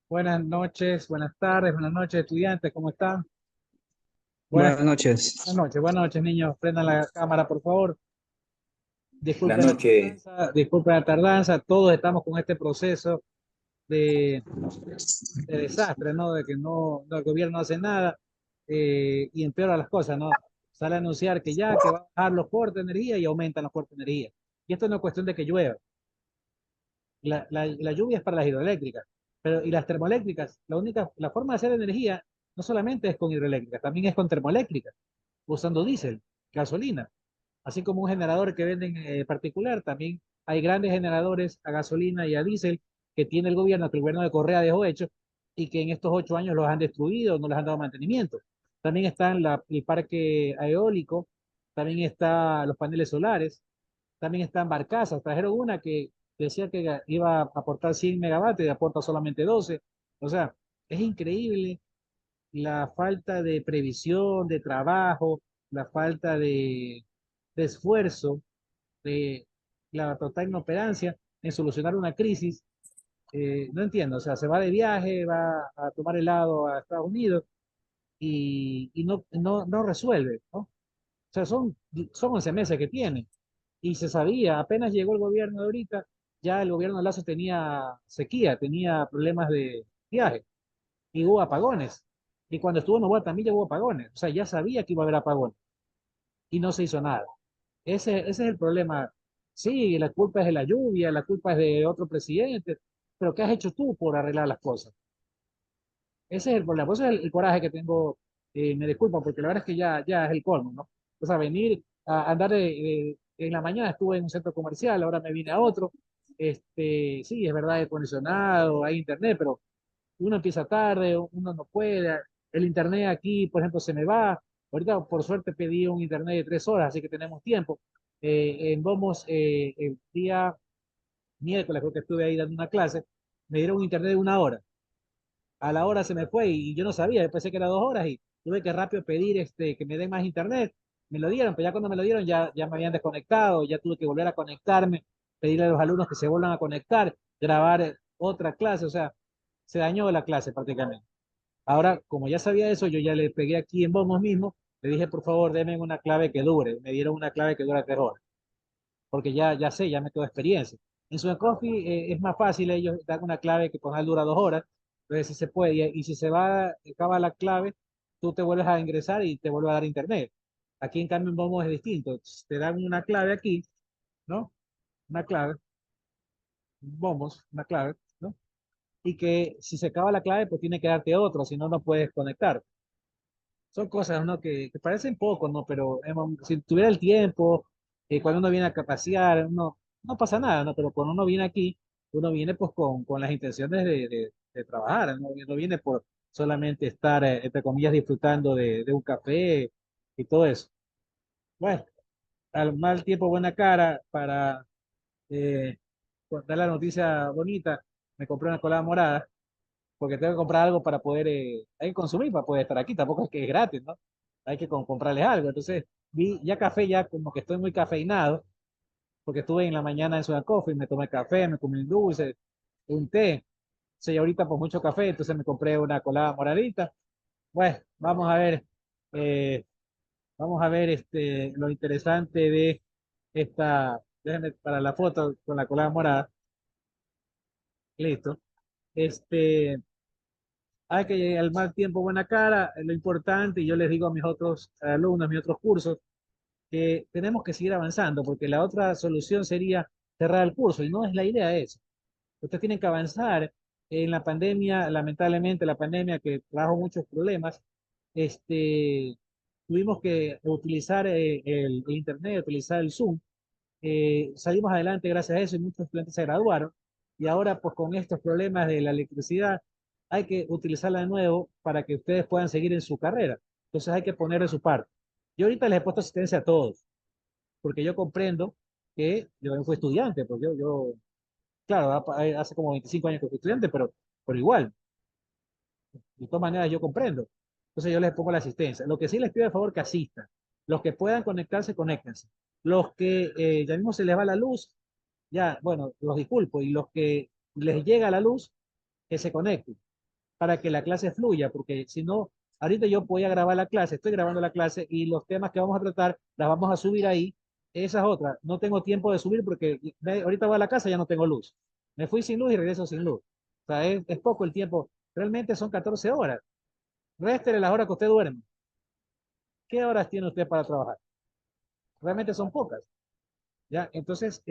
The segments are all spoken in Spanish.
Buenas noches, buenas tardes, buenas noches, estudiantes, ¿cómo están? Buenas, Buenas noches. buenas noches, niños. Prendan la cámara, por favor. Buenas Disculpen la noches. tardanza, disculpen la tardanza. Todos estamos con este proceso de, de desastre, ¿no? De que no, el gobierno no hace nada y empeora las cosas, ¿no? Sale a anunciar que va a bajar los cortes de energía y aumentan los cortes de energía. Y esto no es cuestión de que llueva. La lluvia es para las hidroeléctricas, pero y las termoeléctricas, la forma de hacer energía no solamente es con hidroeléctricas, también es con termoeléctricas, usando diésel, gasolina, así como un generador que venden particular, también hay grandes generadores a gasolina y a diésel que tiene el gobierno, que el gobierno de Correa dejó hecho y que en estos 8 años los han destruido, no les han dado mantenimiento. También está el parque eólico, también está los paneles solares, también están barcazas. Trajeron una que decía que iba a aportar 100 megavatios y aporta solamente 12. O sea, es increíble la falta de previsión, de trabajo, la falta de esfuerzo, de la total inoperancia en solucionar una crisis. No entiendo, o sea, se va de viaje, va a tomar helado a Estados Unidos y no resuelve, ¿no? O sea, son 11 meses que tiene. Y se sabía, apenas llegó el gobierno de ahorita, ya el gobierno de Lazo tenía sequía, tenía problemas de viaje y hubo apagones. Y cuando estuvo Noboa también ya hubo apagones. O sea, ya sabía que iba a haber apagones y no se hizo nada. Ese es el problema. Sí, la culpa es de la lluvia, la culpa es de otro presidente, pero ¿qué has hecho tú por arreglar las cosas? Ese es el problema. Ese es el coraje que tengo. Me disculpa, porque la verdad es que ya es el colmo, ¿no? O sea, venir a andar en la mañana estuve en un centro comercial, ahora me vine a otro. Sí, es verdad, hay acondicionado, hay internet, pero uno empieza tarde, uno no puede. El internet aquí, por ejemplo, se me va. Ahorita, por suerte, pedí un internet de 3 horas, así que tenemos tiempo. Vamos, el día miércoles, creo que estuve ahí dando una clase, me dieron un internet de 1 hora. A la hora se me fue y yo no sabía, yo pensé que era 2 horas y tuve que rápido pedir que me den más internet. Me lo dieron, pero ya cuando me lo dieron ya me habían desconectado, ya tuve que volver a conectarme, pedirle a los alumnos que se vuelvan a conectar, grabar otra clase, o sea, se dañó la clase prácticamente. Ahora, como ya sabía eso, yo ya le pegué aquí en Bomos mismo, le dije, por favor, denme una clave que dure. Me dieron una clave que dura 3 horas, porque ya sé, ya me quedó experiencia. En su Coffee es más fácil, ellos dan una clave que con él dura 2 horas, entonces si se puede, y si se va, acaba la clave, tú te vuelves a ingresar y te vuelve a dar internet. Aquí en cambio en Bomos es distinto, te dan una clave aquí, ¿no? Una clave, Bomos, una clave, ¿no? Y que si se acaba la clave, pues tiene que darte otro, si no, no puedes conectar. Son cosas, ¿no? Que parecen poco, ¿no? Pero si tuviera el tiempo, cuando uno viene a pasear, no pasa nada, ¿no? Pero cuando uno viene aquí, uno viene pues con las intenciones de trabajar, ¿no? No viene por solamente estar, entre comillas, disfrutando de un café y todo eso. Bueno, al mal tiempo, buena cara, para eh, dar la noticia bonita, me compré una colada morada porque tengo que comprar algo para poder, hay que consumir para poder estar aquí, tampoco es que es gratis, ¿no? Hay que comprarles algo. Entonces, vi ya café, ya como que estoy muy cafeinado, porque estuve en la mañana en Sudan Coffee, me tomé café, me comí un dulce, un té. Sí, ahorita pues mucho café, entonces me compré una colada moradita. Bueno, eh, vamos a ver lo interesante de esta, déjenme para la foto con la colada morada, listo. Este, Hay que al mal tiempo buena cara, lo importante, y yo les digo a mis otros alumnos, a mis otros cursos, que tenemos que seguir avanzando, porque la otra solución sería cerrar el curso, y no es la idea eso. Ustedes tienen que avanzar. En la pandemia, lamentablemente, la pandemia que trajo muchos problemas, tuvimos que utilizar el Internet, utilizar el Zoom. Salimos adelante gracias a eso y muchos estudiantes se graduaron. Y ahora, pues con estos problemas de la electricidad, hay que utilizarla de nuevo para que ustedes puedan seguir en su carrera. Entonces hay que poner de su parte. Yo ahorita les he puesto asistencia a todos, porque yo comprendo que yo también fui estudiante, pues claro, hace como 25 años que fui estudiante, pero igual, de todas maneras yo comprendo. Entonces yo les pongo la asistencia. Lo que sí les pido de favor que asistan. Los que puedan conectarse, conéctense. Los que ya mismo se les va la luz, ya, bueno, los disculpo. Y los que les llega la luz, que se conecten para que la clase fluya, porque si no, ahorita yo voy a grabar la clase, estoy grabando la clase y los temas que vamos a tratar las vamos a subir ahí. Esas otras, no tengo tiempo de subir porque ahorita voy a la casa y ya no tengo luz. Me fui sin luz y regreso sin luz. O sea, es poco el tiempo. Realmente son 14 horas. Réstele las horas que usted duerme. ¿Qué horas tiene usted para trabajar? Realmente son pocas. ¿Ya? Entonces,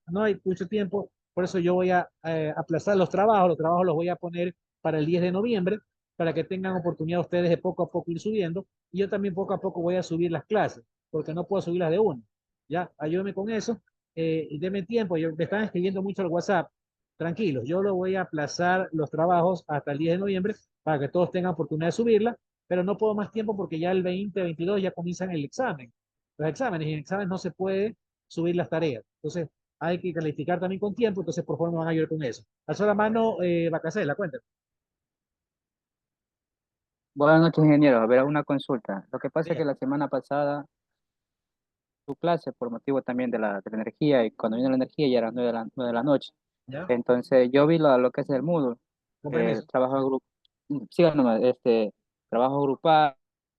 no hay mucho tiempo, por eso yo voy a aplazar los trabajos los voy a poner para el 10 de noviembre, para que tengan oportunidad ustedes de poco a poco ir subiendo, y yo también poco a poco voy a subir las clases, porque no puedo subirlas de una, ¿ya? Ayúdenme con eso, y denme tiempo, me están escribiendo mucho al WhatsApp, tranquilos, yo lo voy a aplazar los trabajos hasta el 10 de noviembre, para que todos tengan oportunidad de subirla, pero no puedo más tiempo porque ya el 2022 ya comienzan el examen, los exámenes, y en exámenes no se puede subir las tareas. Entonces, hay que calificar también con tiempo, entonces por favor me van a ayudar con eso. Alzó la mano, Bacasela, cuéntame. Buenas noches, ingeniero. A ver, una consulta. Lo que pasa es que Dígame. la semana pasada tu clase, por motivo también de la energía, y cuando vino la energía ya eran 9 de la noche. ¿Ya? Entonces, yo vi lo que es el Moodle, Con permiso. trabajo grupo, sigan nomás, trabajo grupal,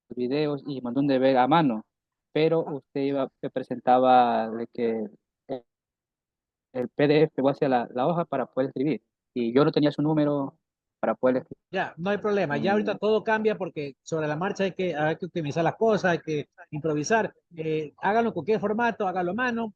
videos y un montón de ver a mano, pero usted presentaba de que el PDF va hacia la hoja para poder escribir, y yo no tenía su número para poder escribir. Ya, no hay problema. Ya ahorita Y, todo cambia porque sobre la marcha hay que optimizar las cosas, hay que improvisar. Háganlo en cualquier formato, hágalo a mano,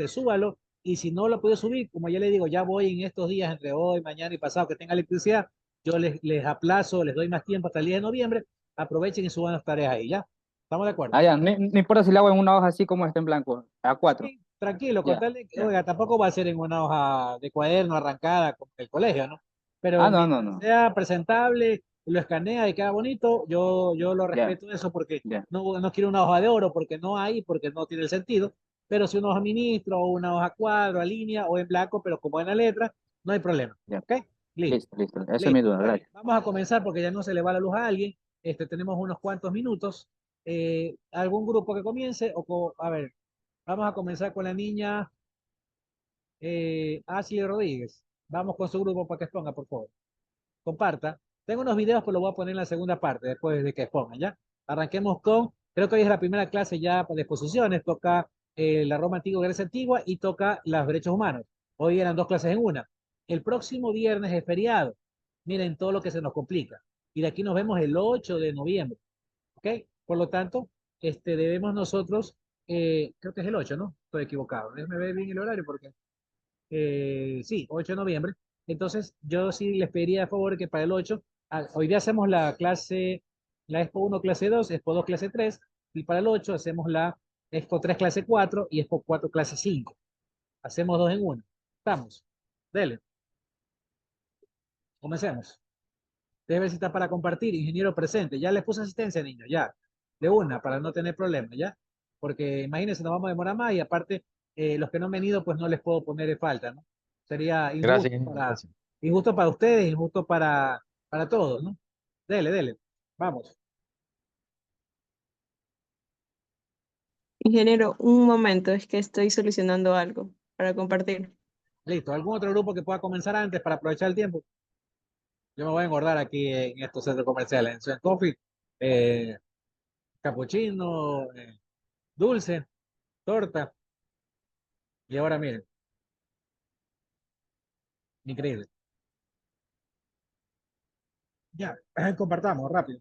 súbalo. Y si no lo puedo subir, como ya le digo, ya voy en estos días, entre hoy, mañana y pasado, que tenga electricidad, yo les aplazo, les doy más tiempo hasta el 10 de noviembre. Aprovechen y suban las tareas ahí, ¿ya? ¿Estamos de acuerdo? ya, no importa si lo hago en una hoja así como está en blanco, A4. Sí, tranquilo, con Ya, tal de que, ya. oiga, tampoco va a ser en una hoja de cuaderno arrancada como el colegio, ¿no? Pero Ah, no, no, mientras no. sea presentable, lo escanea y queda bonito, yo lo Ya, respeto eso porque ya, no quiero una hoja de oro, porque no hay, porque no tiene el sentido. Pero si una hoja ministro o una hoja cuadro, a línea o en blanco, pero como en la letra, no hay problema. ya. ¿Ok? Listo, Listo, listo. Esa es mi listo. duda, Bueno, gracias. vamos a comenzar porque ya no se le va la luz a alguien. Tenemos unos cuantos minutos. ¿Algún grupo que comience? A ver, vamos a comenzar con la niña. Ashley Rodríguez. Vamos con su grupo para que exponga, por favor. Comparta. Tengo unos videos, pero lo voy a poner en la segunda parte, después de que expongan, ¿ya? Arranquemos con, creo que hoy es la primera clase ya de exposiciones, toca la Roma antigua, Grecia antigua y toca los derechos humanos. Hoy eran dos clases en una. El próximo viernes es feriado. Miren todo lo que se nos complica. Y de aquí nos vemos el 8 de noviembre, ¿ok? Por lo tanto, debemos nosotros, creo que es el 8, ¿no? Estoy equivocado. Déjenme ver bien el horario porque sí, 8 de noviembre. Entonces, yo sí les pediría a favor que para el 8, hoy día hacemos la clase, la Expo 1 clase 2, Expo 2 clase 3, y para el 8 hacemos la Expo 3 clase 4 y Expo 4 clase 5. Hacemos dos en uno. Estamos. Dele, comencemos. Debe ver si está para compartir, ingeniero presente. Ya les puse asistencia, niños, ya. De una, para no tener problemas, ¿ya? Porque imagínense, nos vamos a demorar más y aparte, los que no han venido, pues no les puedo poner de falta, ¿no? Sería Gracias, injusto ingeniero, gracias. injusto para ustedes, injusto para todos, ¿no? Dele, dele. Vamos. Ingeniero, un momento, es que estoy solucionando algo para compartir. Listo. ¿Algún otro grupo que pueda comenzar antes para aprovechar el tiempo? Yo me voy a engordar aquí en estos centros comerciales. En Sweet Coffee, eh, capuchino, dulce, torta. Y ahora miren, increíble. Ya, compartamos rápido.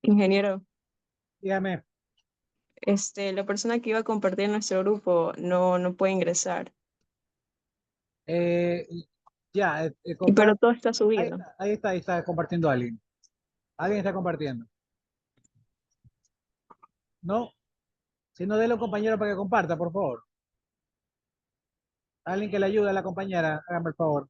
Ingeniero, Dígame. la persona que iba a compartir nuestro grupo no puede ingresar. Eh, ya, Pero todo está subido. ahí está compartiendo alguien. Alguien está compartiendo. ¿No? Si no, déle a un compañero para que comparta, por favor. Alguien que le ayude a la compañera, hágame el favor.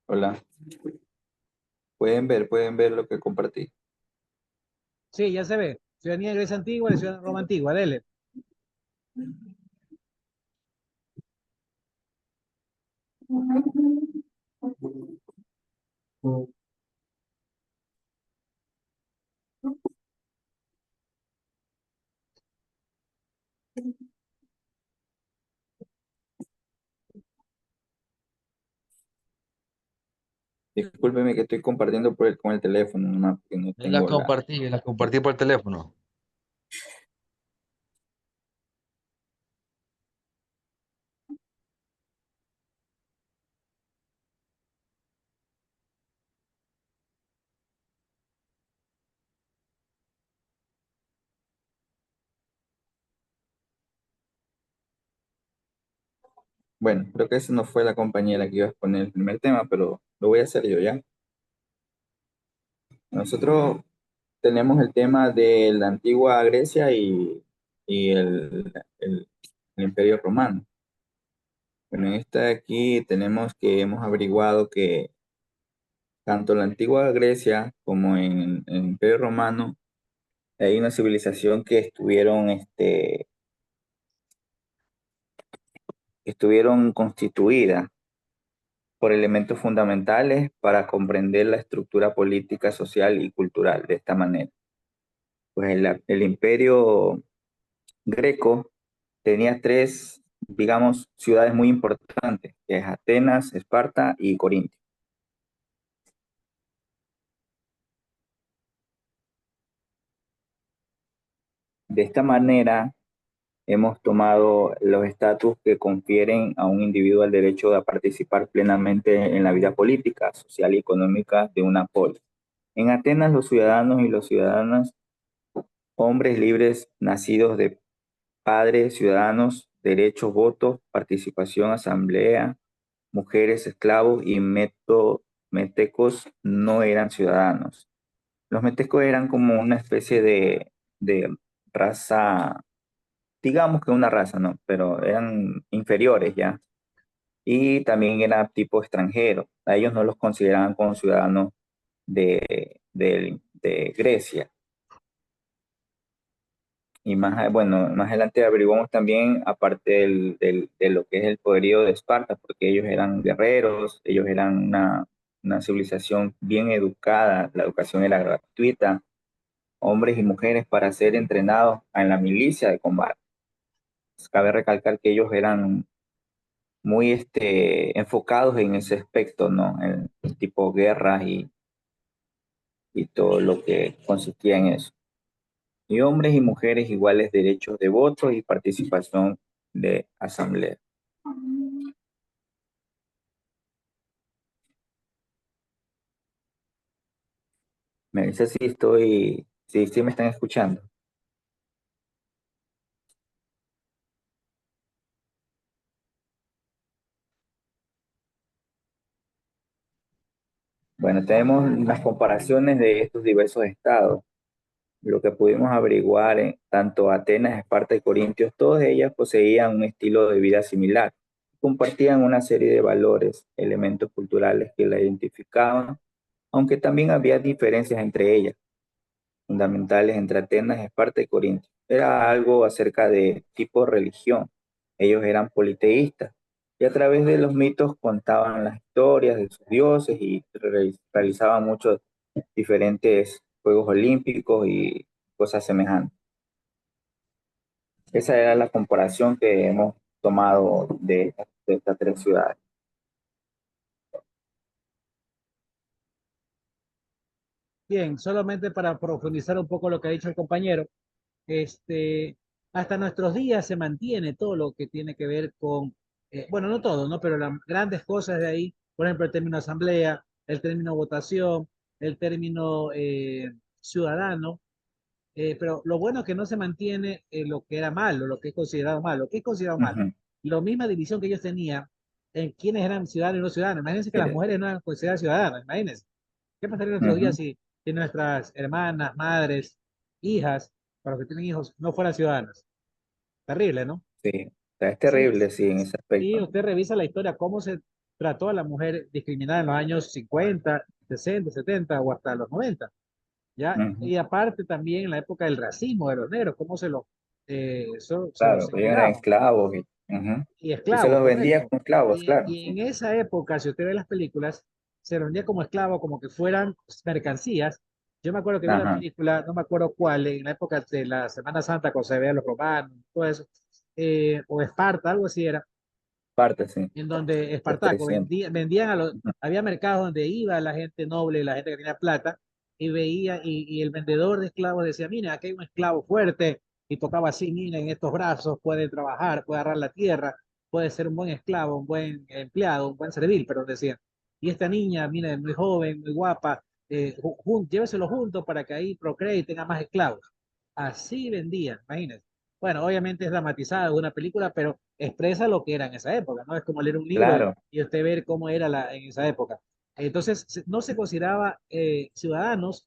Hola, pueden ver lo que compartí. Sí, ya se ve. Ciudadanía de Grecia Antigua, de Ciudadanía de Roma Antigua, dele. Discúlpeme que estoy compartiendo con el teléfono, nomás porque no tengo La compartí por teléfono. Bueno, creo que esa no fue la compañera que iba a exponer el primer tema, pero lo voy a hacer yo ya. Nosotros tenemos el tema de la antigua Grecia y el Imperio Romano. Bueno, en esta de aquí tenemos que hemos averiguado que tanto en la antigua Grecia como en el Imperio Romano hay una civilización que estuvieron constituidas por elementos fundamentales para comprender la estructura política, social y cultural de esta manera. Pues el imperio greco tenía tres, digamos, ciudades muy importantes, que es Atenas, Esparta y Corinto. De esta manera hemos tomado los estatus que confieren a un individuo el derecho de participar plenamente en la vida política, social y económica de una polis. En Atenas, los ciudadanos y las ciudadanas, hombres libres nacidos de padres, ciudadanos, derechos, votos, participación, asamblea, mujeres, esclavos y metecos no eran ciudadanos. Los metecos eran como una especie de raza, digamos que una raza, ¿no? Pero eran inferiores ya. Y también era tipo extranjero. A ellos no los consideraban como ciudadanos de Grecia. Y bueno, más adelante averiguamos también, aparte de lo que es el poderío de Esparta, porque ellos eran guerreros, ellos eran una civilización bien educada, la educación era gratuita, hombres y mujeres para ser entrenados en la milicia de combate. Cabe recalcar que ellos eran muy enfocados en ese aspecto, ¿no? En tipo guerras y todo lo que consistía en eso. Y hombres y mujeres iguales derechos de voto y participación de asamblea. Me dice si sí me están escuchando. Bueno, tenemos las comparaciones de estos diversos estados. Lo que pudimos averiguar en tanto Atenas, Esparta y Corintios, todas ellas poseían un estilo de vida similar. compartían una serie de valores, elementos culturales que la identificaban, aunque también había diferencias entre ellas, fundamentales entre Atenas, Esparta y Corinto. Era algo acerca de tipo religión. Ellos eran politeístas y a través de los mitos contaban las historias de sus dioses y realizaban muchos diferentes Juegos Olímpicos y cosas semejantes. Esa era la comparación que hemos tomado de estas tres ciudades. Bien, solamente para profundizar un poco lo que ha dicho el compañero, este, hasta nuestros días se mantiene todo lo que tiene que ver con, bueno, no todo, ¿no? Pero las grandes cosas de ahí, por ejemplo, el término asamblea, el término votación, el término ciudadano, pero lo bueno es que no se mantiene lo que era malo, lo que es considerado malo. ¿Qué es considerado malo? Ujú. La misma división que ellos tenían en quiénes eran ciudadanos y no ciudadanos. Imagínense que las Mire, mujeres no eran consideradas ciudadanas, imagínense. ¿Qué pasaría en nuestros días ujú. si nuestras hermanas, madres, hijas, para los que tienen hijos, no fueran ciudadanas? Terrible, ¿no? Sí, o sea, es Sí, terrible, sí, en ese sí, aspecto. usted revisa la historia, cómo se trató a la mujer discriminada en los años 50, 60, 70 o hasta los 90, ¿ya? Ujú. Y aparte también en la época del racismo de los negros, cómo se los Claro, ellos eran señalaba. esclavos ujú. Y Y se esclavos, los vendía correcto. como esclavos, claro, Y sí. en esa época, si usted ve las películas, se los vendía como esclavos, como que fueran mercancías. Yo me acuerdo que vi una Ajá, película, no me acuerdo cuál, en la época de la Semana Santa, cuando se veían los romanos, todo eso, o Esparta, algo así era, parte, sí, en donde los Espartaco 300. vendían a los, Ujú. había mercados donde iba la gente noble, la gente que tenía plata, y veía, y el vendedor de esclavos decía, mira, aquí hay un esclavo fuerte, y tocaba así, mira, en estos brazos puede trabajar, puede agarrar la tierra, puede ser un buen esclavo, un buen empleado, un buen servil, pero decían. Y esta niña, mira, es muy joven, muy guapa, lléveselo juntos para que ahí procree y tenga más esclavos. Así vendían, imagínense. Bueno, obviamente es dramatizada una película, pero expresa lo que era en esa época, ¿no? Es como leer un libro Claro, y usted ver cómo era en esa época. Entonces, no se consideraba ciudadanos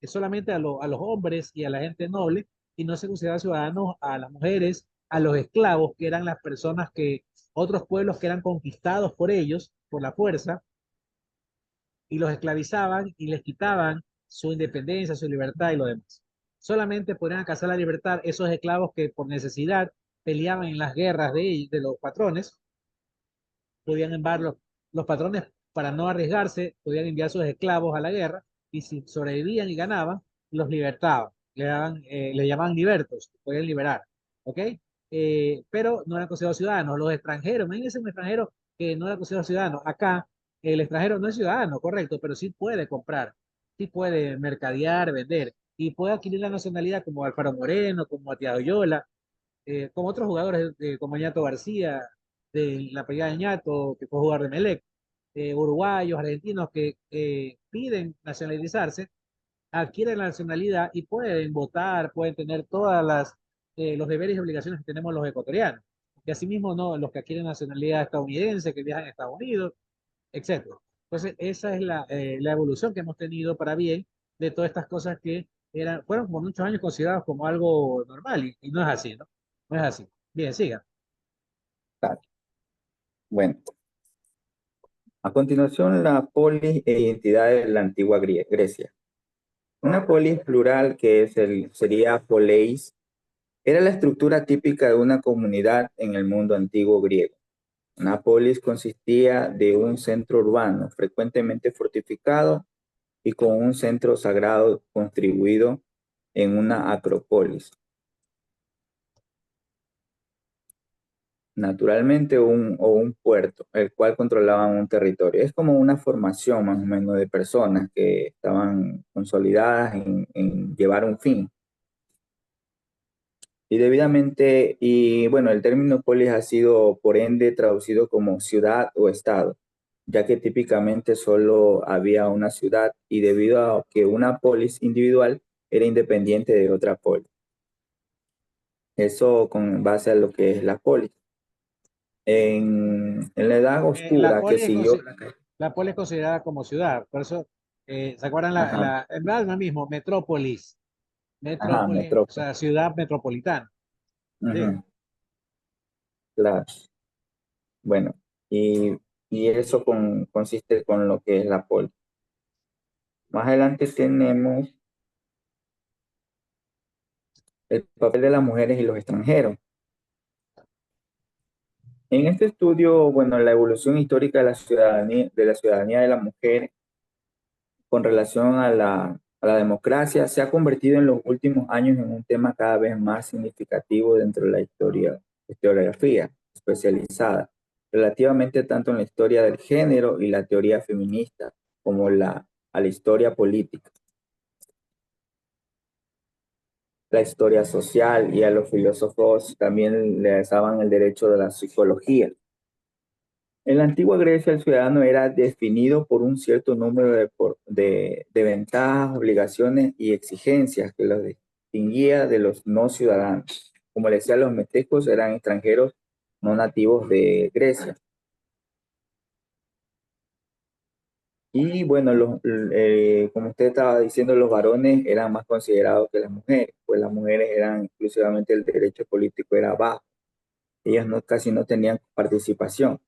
solamente a los hombres y a la gente noble, y no se consideraba ciudadanos a las mujeres, a los esclavos, que eran las personas que, otros pueblos que eran conquistados por ellos, por la fuerza, y los esclavizaban y les quitaban su independencia, su libertad y lo demás. Solamente podían alcanzar la libertad esos esclavos que por necesidad peleaban en las guerras de los patrones, podían enviar los patrones para no arriesgarse, podían enviar sus esclavos a la guerra y si sobrevivían y ganaban, los libertaban, le llamaban libertos, podían liberar, ¿ok? Pero no eran considerados ciudadanos. Los extranjeros, imagínense un extranjero que no era considerado ciudadano. Acá el extranjero no es ciudadano, correcto, pero sí puede comprar, sí puede mercadear, vender y puede adquirir la nacionalidad como Alfaro Moreno, como Matías Oyola, como otros jugadores como Ñato García, de la Pegada de Ñato, que fue jugador de Melec, uruguayos, argentinos que piden nacionalizarse, adquieren la nacionalidad y pueden votar, pueden tener todas los deberes y obligaciones que tenemos los ecuatorianos. Y asimismo, no, los que adquieren nacionalidad estadounidense, que viajan a Estados Unidos, etcétera. Entonces, esa es la evolución que hemos tenido para bien de todas estas cosas que fueron por muchos años considerados como algo normal y no es así, ¿no? No es así. Bien, siga. claro. Bueno, a continuación, la polis e identidad de la antigua Grecia. Una polis plural, que sería poleis, era la estructura típica de una comunidad en el mundo antiguo griego. Una polis consistía de un centro urbano, frecuentemente fortificado, y con un centro sagrado contribuido en una acrópolis. Naturalmente un puerto, el cual controlaban un territorio. Es como una formación más o menos de personas que estaban consolidadas en llevar un fin. Y debidamente, y bueno, el término polis ha sido por ende traducido como ciudad o estado, ya que típicamente solo había una ciudad y debido a que una polis individual era independiente de otra polis. Eso con base a lo que es la polis. En la edad La oscura que poli es, siguió, la poli es considerada como ciudad, por eso, ¿se acuerdan ajá, en verdad es lo mismo, metrópolis, ajá, metrópolis, o metrópoli, sea, ciudad metropolitana. Sí. ujú, claro. Bueno, y eso consiste con lo que es la política. Más adelante tenemos el papel de las mujeres y los extranjeros. En este estudio, bueno, la evolución histórica de la ciudadanía de la mujer con relación a la democracia se ha convertido en los últimos años en un tema cada vez más significativo dentro de la historiografía especializada, relativamente tanto en la historia del género y la teoría feminista como a la historia política, la historia social, y a los filósofos también le daban el derecho de la psicología. En la antigua Grecia, el ciudadano era definido por un cierto número de ventajas, obligaciones y exigencias que los distinguía de los no ciudadanos. Como le decía, los metecos eran extranjeros no nativos de Grecia. Y bueno, como usted estaba diciendo, los varones eran más considerados que las mujeres, pues las mujeres eran exclusivamente el derecho político era bajo. Ellas casi no tenían participación.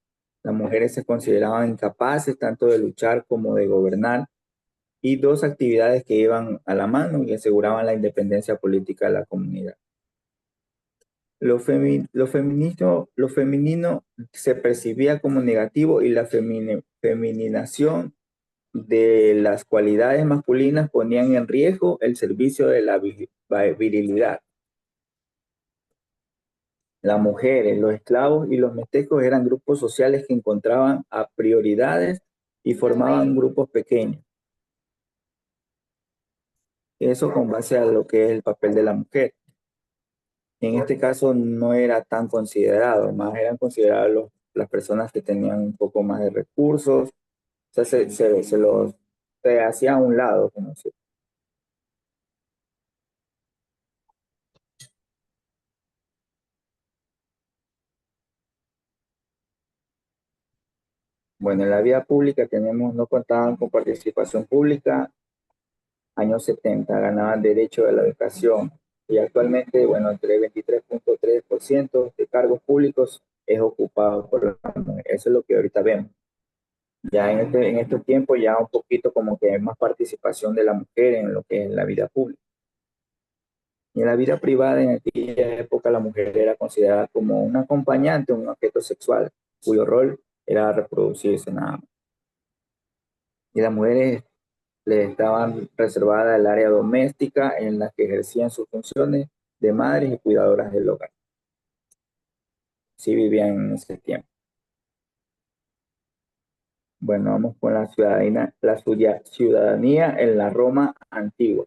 Las mujeres se consideraban incapaces tanto de luchar como de gobernar, y dos actividades que iban a la mano y aseguraban la independencia política de la comunidad. Lo femenino se percibía como negativo, y la femininación de las cualidades masculinas ponían en riesgo el servicio de la virilidad. Las mujeres, los esclavos y los mestizos eran grupos sociales que encontraban a prioridades y formaban grupos pequeños. Eso con base a lo que es el papel de la mujer. En este caso no era tan considerado, más eran considerados las personas que tenían un poco más de recursos, o sea, se hacía a un lado, como si. Bueno, en la vida pública no contaban con participación pública. Años 70 ganaban derecho a la educación, y actualmente, bueno, entre 23.3% de cargos públicos es ocupado por las mujeres. Eso es lo que ahorita vemos. Ya en estos tiempos ya un poquito como que hay más participación de la mujer en lo que es la vida pública. Y en la vida privada, en aquella época, la mujer era considerada como un acompañante, un objeto sexual, cuyo rol era reproducirse nada más. Y las mujeres les estaban reservadas el área doméstica en la que ejercían sus funciones de madres y cuidadoras del hogar. Sí vivían en ese tiempo. Bueno, vamos con la ciudadanía en la Roma antigua.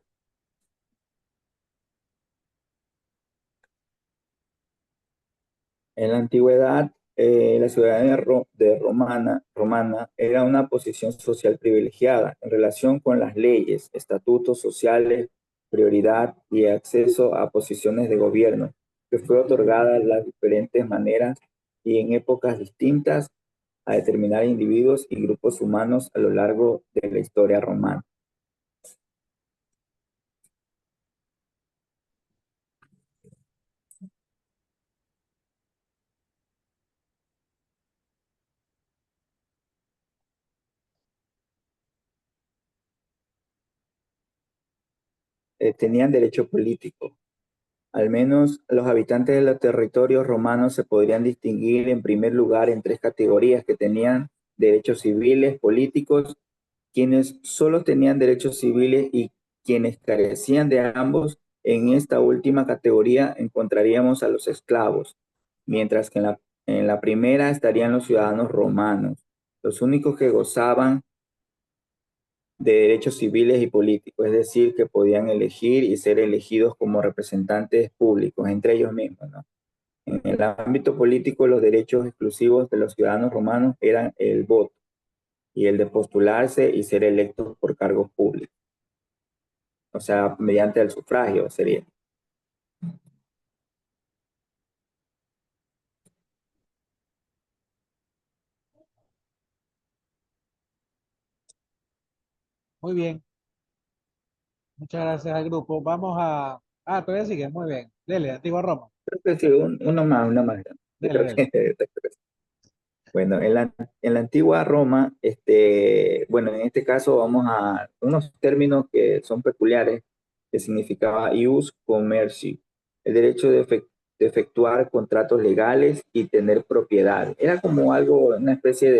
En la antigüedad, la ciudadanía romana era una posición social privilegiada en relación con las leyes, estatutos sociales, prioridad y acceso a posiciones de gobierno, que fue otorgada de las diferentes maneras y en épocas distintas a determinados individuos y grupos humanos a lo largo de la historia romana. Tenían derecho político. Al menos los habitantes de los territorios romanos se podrían distinguir en primer lugar en tres categorías que tenían derechos civiles, políticos, quienes solo tenían derechos civiles y quienes carecían de ambos. En esta última categoría encontraríamos a los esclavos, mientras que en la primera estarían los ciudadanos romanos, los únicos que gozaban de derechos civiles y políticos, es decir, que podían elegir y ser elegidos como representantes públicos entre ellos mismos, ¿no? En el ámbito político, los derechos exclusivos de los ciudadanos romanos eran el voto y el de postularse y ser electos por cargos públicos, o sea, mediante el sufragio sería. Muy bien. Muchas gracias al grupo. Vamos a... Ah, todavía sigue. Muy bien. Dele, Antigua Roma. Creo que sí, uno más. Yo Dele, creo dele. que Bueno, en la antigua Roma, bueno, en este caso vamos a unos términos que son peculiares, que significaba ius commerci, el derecho de efectuar contratos legales y tener propiedad. Era como algo, una especie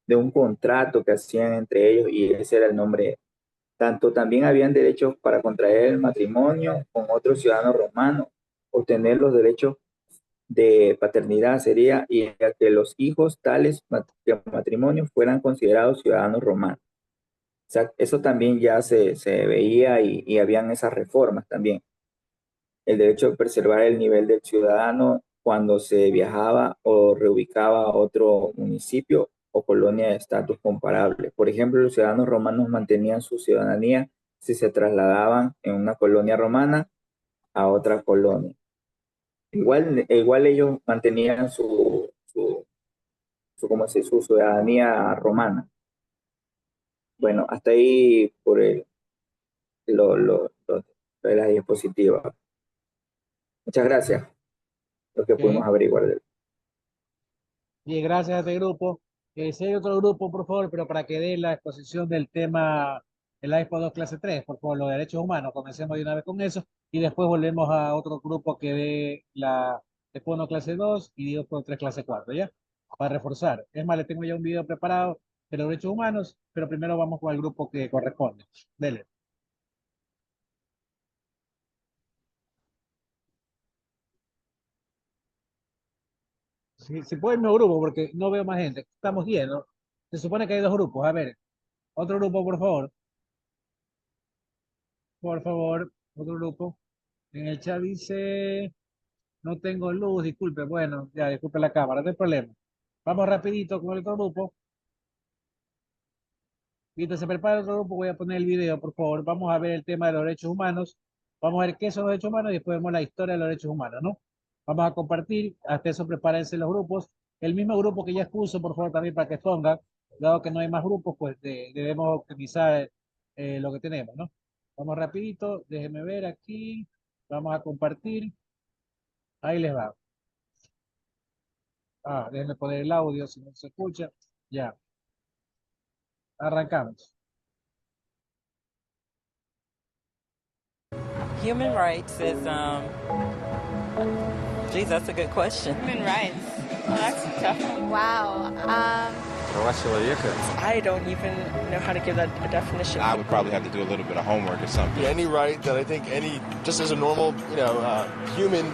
de un contrato que hacían entre ellos y ese era el nombre. Tanto también habían derechos para contraer el matrimonio con otro ciudadano romano, obtener los derechos de paternidad sería y a que los hijos tales de matrimonio fueran considerados ciudadanos romanos. O sea, eso también ya se veía y habían esas reformas también. El derecho de preservar el nivel del ciudadano cuando se viajaba o reubicaba a otro municipio o colonia de estatus comparable. Por ejemplo, los ciudadanos romanos mantenían su ciudadanía si se trasladaban en una colonia romana a otra colonia. Igual ellos mantenían su ciudadanía romana. Bueno, hasta ahí por lo de la diapositiva. Muchas gracias. Lo que pudimos Ok. averiguar de él. Bien, gracias a este grupo. Si hay otro grupo, por favor, pero para que dé la exposición del tema de la Expo 2 clase 3, por favor, los derechos humanos, comencemos de una vez con eso y después volvemos a otro grupo que dé la Expo 1 clase 2 y Expo 3 clase 4, ¿ya? Para reforzar. Es más, le tengo ya un video preparado de los derechos humanos, pero primero vamos con el grupo que corresponde. Dele. Si puede el mismo grupo, porque no veo más gente. Estamos llenos. Se supone que hay dos grupos. A ver, otro grupo, por favor. Por favor, otro grupo. En el chat dice, no tengo luz, disculpe. Bueno, ya, disculpe la cámara, no hay problema. Vamos rapidito con el otro grupo. Mientras se prepara el otro grupo, voy a poner el video, por favor. Vamos a ver el tema de los derechos humanos. Vamos a ver qué son los derechos humanos y después vemos la historia de los derechos humanos, ¿no? Vamos a compartir. Hasta eso prepárense los grupos. El mismo grupo que ya expuso, por favor, también para que pongan. Dado que no hay más grupos, pues debemos optimizar lo que tenemos, ¿no? Vamos rapidito. Déjenme ver aquí. Vamos a compartir. Ahí les va. Déjenme poner el audio si no se escucha. Ya. Arrancamos. Human rights is, geez, that's a good question. Human rights. Well, that's a tough one. Wow. Prava человека. I don't even know how to give that a definition. I would probably have to do a little bit of homework or something. Any right that I think just as a normal, human,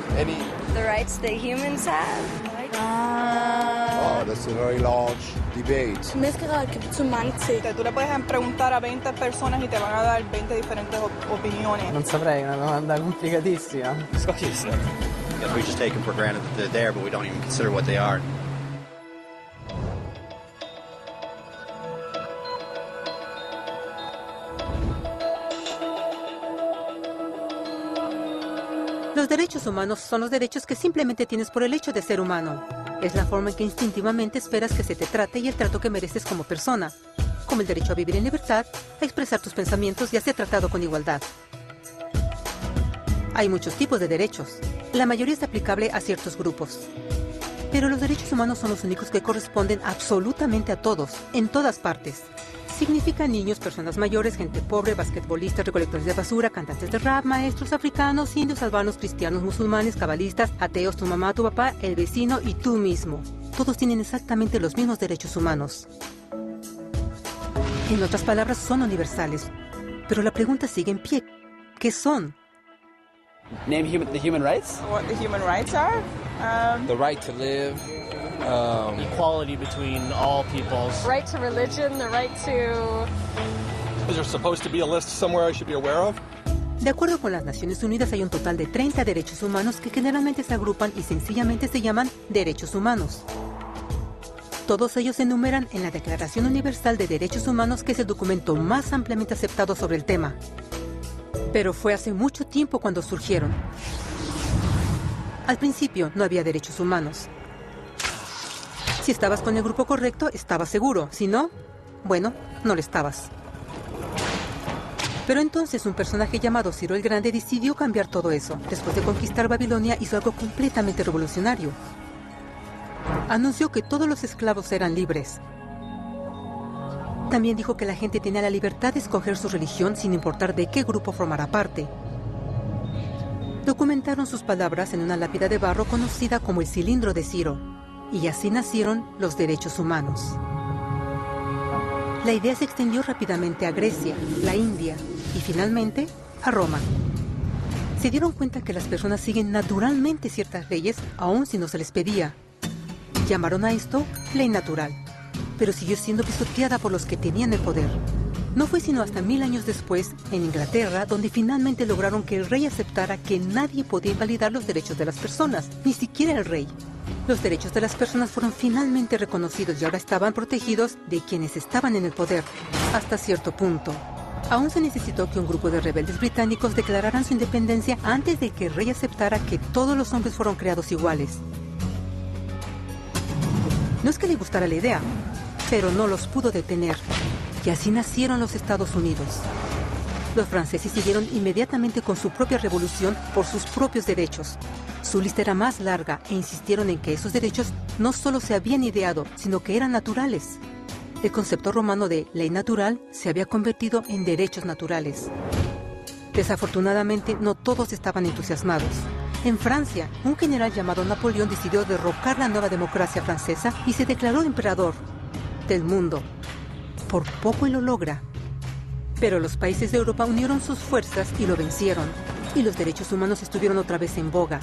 The rights that humans have. Oh, that's a very large debate. Menneskerettigheder kan betyde mange ting. Tú le puedes preguntar a 20 personas y te van a dar 20 diferentes opiniones. Non saprei, una domanda complicatissima. Guess we just take them for granted that they're there, but we don't even consider what they are. Los derechos humanos son los derechos que simplemente tienes por el hecho de ser humano. Es la forma en que instintivamente esperas que se te trate y el trato que mereces como persona, como el derecho a vivir en libertad, a expresar tus pensamientos y a ser tratado con igualdad. Hay muchos tipos de derechos. La mayoría es aplicable a ciertos grupos. Pero los derechos humanos son los únicos que corresponden absolutamente a todos, en todas partes. Significa niños, personas mayores, gente pobre, basquetbolistas, recolectores de basura, cantantes de rap, maestros africanos, indios, albanos, cristianos, musulmanes, cabalistas, ateos, tu mamá, tu papá, el vecino y tú mismo. Todos tienen exactamente los mismos derechos humanos. En otras palabras, son universales. Pero la pregunta sigue en pie. ¿Qué son? Name the human rights? What the human rights are? The right to live. Equality between all peoples. Right to religion, the right to... Is there supposed to be a list somewhere I should be aware of? De acuerdo con las Naciones Unidas, hay un total de 30 derechos humanos que generalmente se agrupan y sencillamente se llaman derechos humanos. Todos ellos se enumeran en la Declaración Universal de Derechos Humanos, que es el documento más ampliamente aceptado sobre el tema. Pero fue hace mucho tiempo cuando surgieron. Al principio no había derechos humanos. Si estabas con el grupo correcto, estabas seguro. Si no, bueno, no lo estabas. Pero entonces un personaje llamado Ciro el Grande decidió cambiar todo eso. Después de conquistar Babilonia, hizo algo completamente revolucionario. Anunció que todos los esclavos eran libres. También dijo que la gente tenía la libertad de escoger su religión sin importar de qué grupo formara parte. Documentaron sus palabras en una lápida de barro conocida como el Cilindro de Ciro, y así nacieron los derechos humanos. La idea se extendió rápidamente a Grecia, la India y finalmente a Roma. Se dieron cuenta que las personas siguen naturalmente ciertas leyes aun si no se les pedía. Llamaron a esto ley natural, pero siguió siendo pisoteada por los que tenían el poder. No fue sino hasta 1000 años después, en Inglaterra, donde finalmente lograron que el rey aceptara que nadie podía invalidar los derechos de las personas, ni siquiera el rey. Los derechos de las personas fueron finalmente reconocidos y ahora estaban protegidos de quienes estaban en el poder, hasta cierto punto. Aún se necesitó que un grupo de rebeldes británicos declararan su independencia antes de que el rey aceptara que todos los hombres fueron creados iguales. No es que le gustara la idea, pero no los pudo detener. Y así nacieron los Estados Unidos. Los franceses siguieron inmediatamente con su propia revolución por sus propios derechos. Su lista era más larga e insistieron en que esos derechos no solo se habían ideado, sino que eran naturales. El concepto romano de ley natural se había convertido en derechos naturales. Desafortunadamente, no todos estaban entusiasmados. En Francia, un general llamado Napoleón decidió derrocar la nueva democracia francesa y se declaró emperador del mundo. Por poco y lo logra. Pero los países de Europa unieron sus fuerzas y lo vencieron. Y los derechos humanos estuvieron otra vez en boga.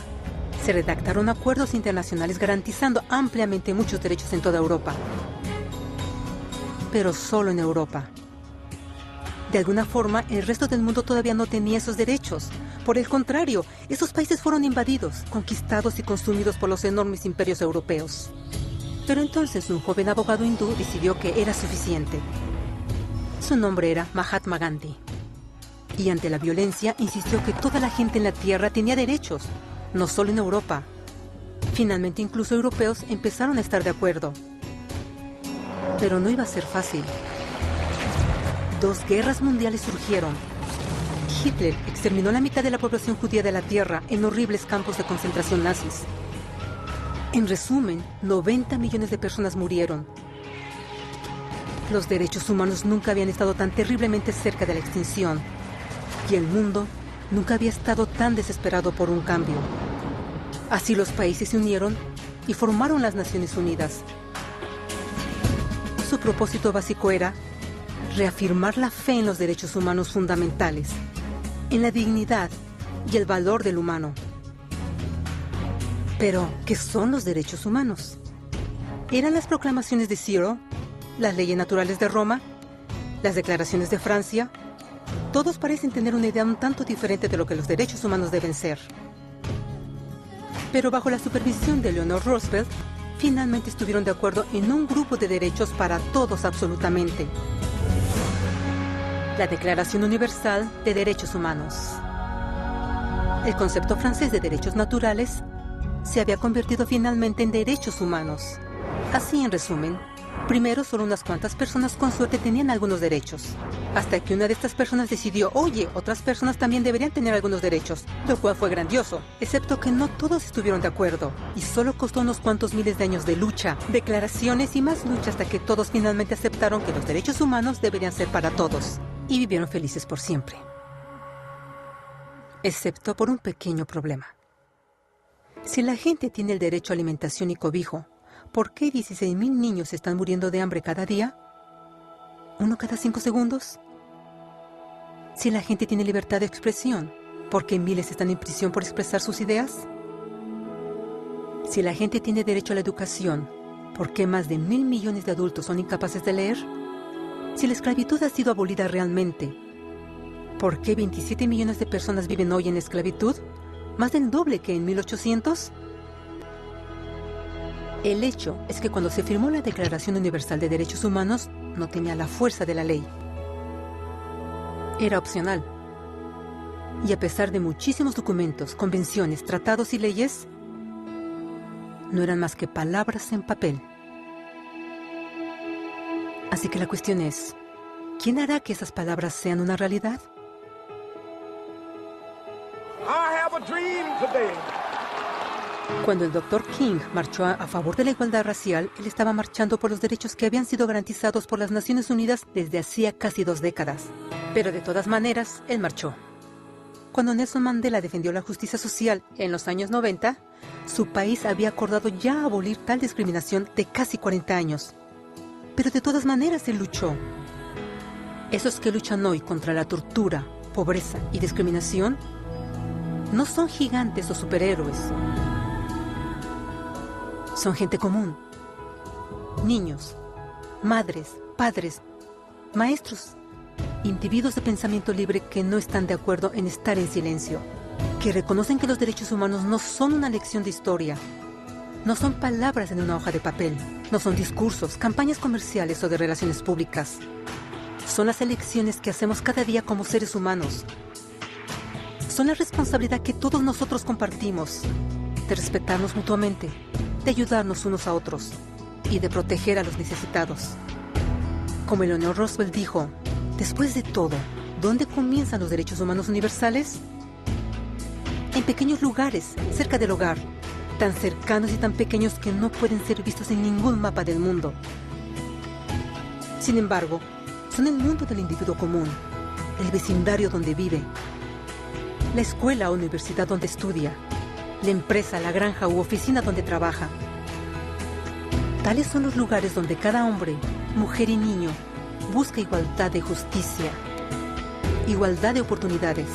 Se redactaron acuerdos internacionales garantizando ampliamente muchos derechos en toda Europa. Pero solo en Europa. De alguna forma, el resto del mundo todavía no tenía esos derechos. Por el contrario, esos países fueron invadidos, conquistados y consumidos por los enormes imperios europeos. Pero entonces un joven abogado hindú decidió que era suficiente. Su nombre era Mahatma Gandhi. Y ante la violencia insistió que toda la gente en la tierra tenía derechos, no solo en Europa. Finalmente incluso europeos empezaron a estar de acuerdo. Pero no iba a ser fácil. 2 guerras mundiales surgieron. Hitler exterminó la mitad de la población judía de la tierra en horribles campos de concentración nazis. En resumen, 90 millones de personas murieron. Los derechos humanos nunca habían estado tan terriblemente cerca de la extinción. Y el mundo nunca había estado tan desesperado por un cambio. Así los países se unieron y formaron las Naciones Unidas. Su propósito básico era reafirmar la fe en los derechos humanos fundamentales, en la dignidad y el valor del humano. Pero, ¿qué son los derechos humanos? ¿Eran las proclamaciones de Ciro, las leyes naturales de Roma, las declaraciones de Francia? Todos parecen tener una idea un tanto diferente de lo que los derechos humanos deben ser. Pero bajo la supervisión de Eleanor Roosevelt, finalmente estuvieron de acuerdo en un grupo de derechos para todos absolutamente. La Declaración Universal de Derechos Humanos. El concepto francés de derechos naturales se había convertido finalmente en derechos humanos. Así, en resumen, primero solo unas cuantas personas con suerte tenían algunos derechos, hasta que una de estas personas decidió, oye, otras personas también deberían tener algunos derechos, lo cual fue grandioso, excepto que no todos estuvieron de acuerdo, y solo costó unos cuantos miles de años de lucha, declaraciones y más lucha hasta que todos finalmente aceptaron que los derechos humanos deberían ser para todos, y vivieron felices por siempre. Excepto por un pequeño problema. Si la gente tiene el derecho a alimentación y cobijo, ¿por qué 16,000 niños están muriendo de hambre cada día? ¿Uno cada 5 segundos? Si la gente tiene libertad de expresión, ¿por qué miles están en prisión por expresar sus ideas? Si la gente tiene derecho a la educación, ¿por qué más de 1,000 millones de adultos son incapaces de leer? Si la esclavitud ha sido abolida realmente, ¿por qué 27 millones de personas viven hoy en esclavitud? ¿Más del doble que en 1800? El hecho es que cuando se firmó la Declaración Universal de Derechos Humanos, no tenía la fuerza de la ley. Era opcional. Y a pesar de muchísimos documentos, convenciones, tratados y leyes, no eran más que palabras en papel. Así que la cuestión es, ¿quién hará que esas palabras sean una realidad? I have a dream today. Cuando el Dr. King marchó a favor de la igualdad racial, él estaba marchando por los derechos que habían sido garantizados por las Naciones Unidas desde hacía casi 2 décadas. Pero de todas maneras, él marchó. Cuando Nelson Mandela defendió la justicia social en los años 90, su país había acordado ya abolir tal discriminación de casi 40 años. Pero de todas maneras él luchó. Esos que luchan hoy contra la tortura, pobreza y discriminación no son gigantes o superhéroes. Son gente común. Niños, madres, padres, maestros, individuos de pensamiento libre que no están de acuerdo en estar en silencio, que reconocen que los derechos humanos no son una lección de historia, no son palabras en una hoja de papel, no son discursos, campañas comerciales o de relaciones públicas. Son las elecciones que hacemos cada día como seres humanos. Son la responsabilidad que todos nosotros compartimos, de respetarnos mutuamente, de ayudarnos unos a otros y de proteger a los necesitados. Como Eleanor Roosevelt dijo, después de todo, ¿dónde comienzan los derechos humanos universales? En pequeños lugares, cerca del hogar, tan cercanos y tan pequeños que no pueden ser vistos en ningún mapa del mundo. Sin embargo, son el mundo del individuo común, el vecindario donde vive, la escuela o universidad donde estudia, la empresa, la granja u oficina donde trabaja. Tales son los lugares donde cada hombre, mujer y niño busca igualdad de justicia, igualdad de oportunidades,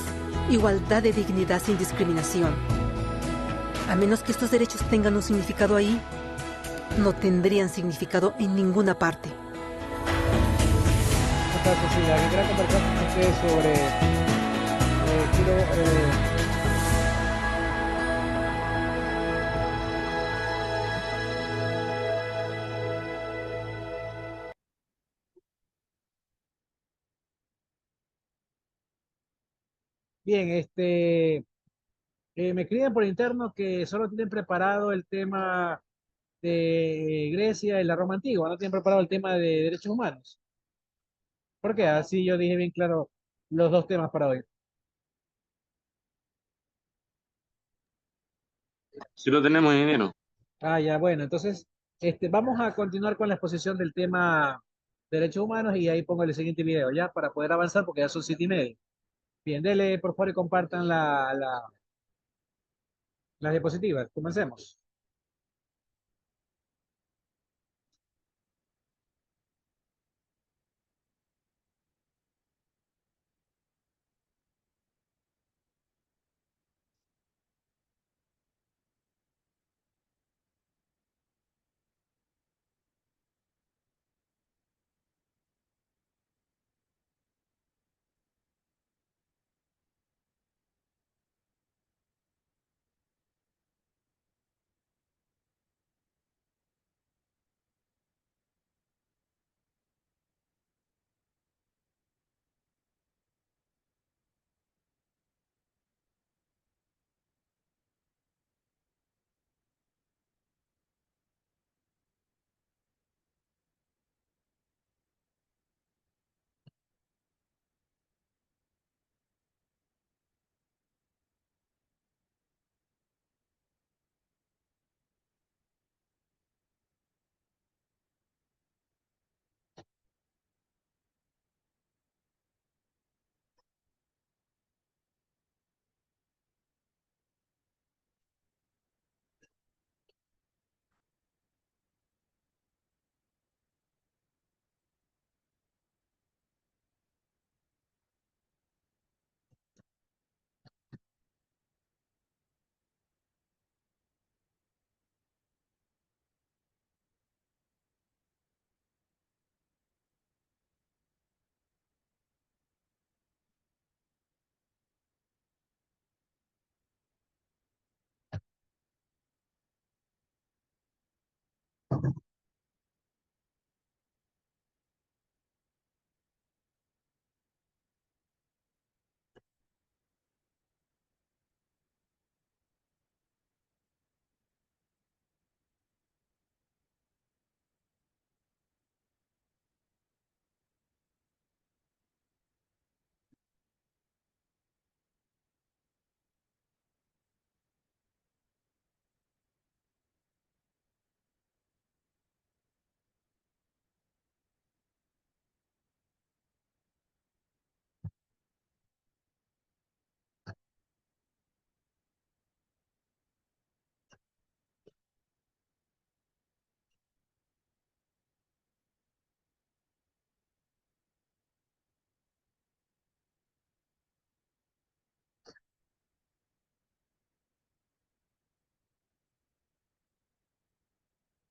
igualdad de dignidad sin discriminación. A menos que estos derechos tengan un significado ahí, no tendrían significado en ninguna parte. Cecilia, quisiera conversar con ustedes sobre bien, me escriben por interno que solo tienen preparado el tema de Grecia y la Roma antigua, no tienen preparado el tema de derechos humanos. ¿Por qué? Así yo dije bien claro los dos temas para hoy. Sí lo tenemos, ingeniero. Ah, ya, bueno, entonces vamos a continuar con la exposición del tema derechos humanos y ahí pongo el siguiente video, ya, para poder avanzar porque ya son 7:30. Bien, dele por favor y compartan las diapositivas. Comencemos.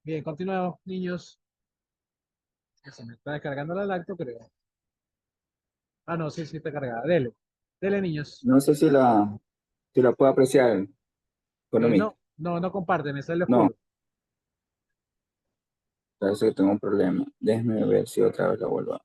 Bien, continuamos, niños. Se me está descargando la lacto, creo. Ah, no, sí, sí está cargada. Dele. Dele, niños. No sé si la puedo apreciar, economista. No comparte, me sale No, oscuro. parece que tengo un problema. Déjeme ver si otra vez la vuelvo.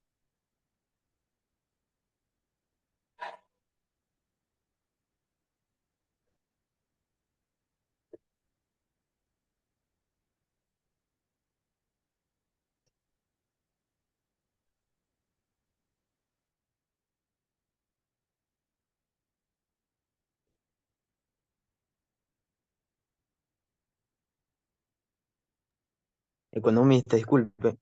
Economista, disculpe.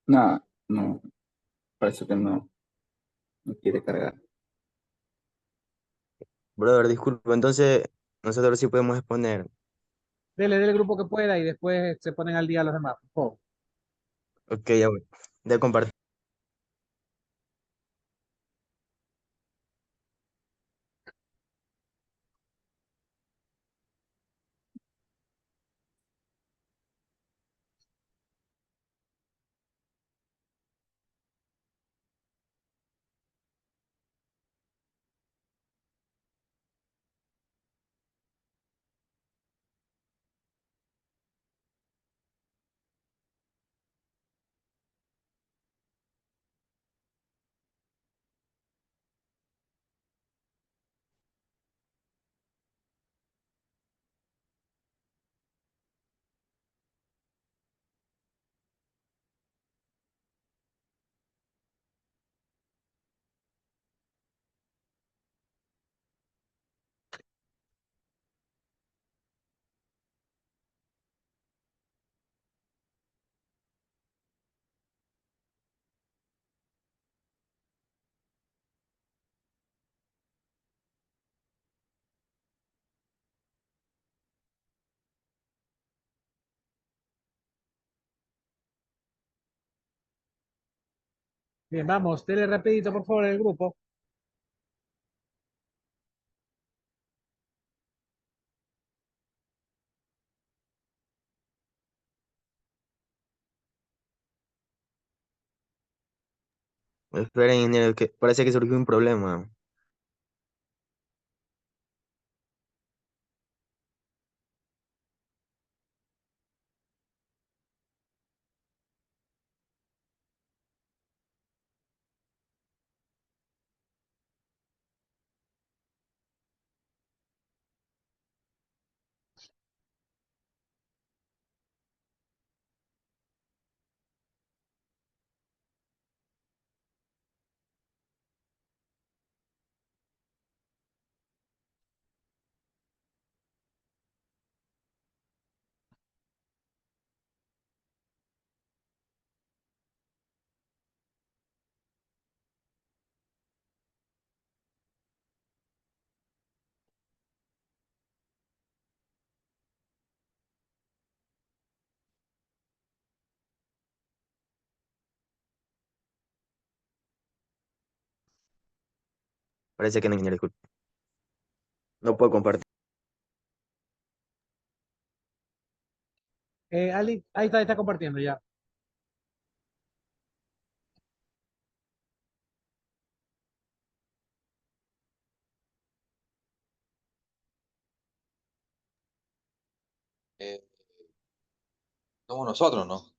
Nada, no, parece que no quiere cargar. Brother, disculpe. Entonces, nosotros sí podemos exponer. Dele el grupo que pueda y después se ponen al día los demás, por favor. Ok, ya voy. De compartir. Bien, vamos, dele rapidito, por favor, el grupo. Esperen, ingeniero, que parece que surgió un problema. Parece que no, ingeniero, disculpe. No puedo compartir. Ali, ahí está compartiendo ya. Eh, somos nosotros, ¿no?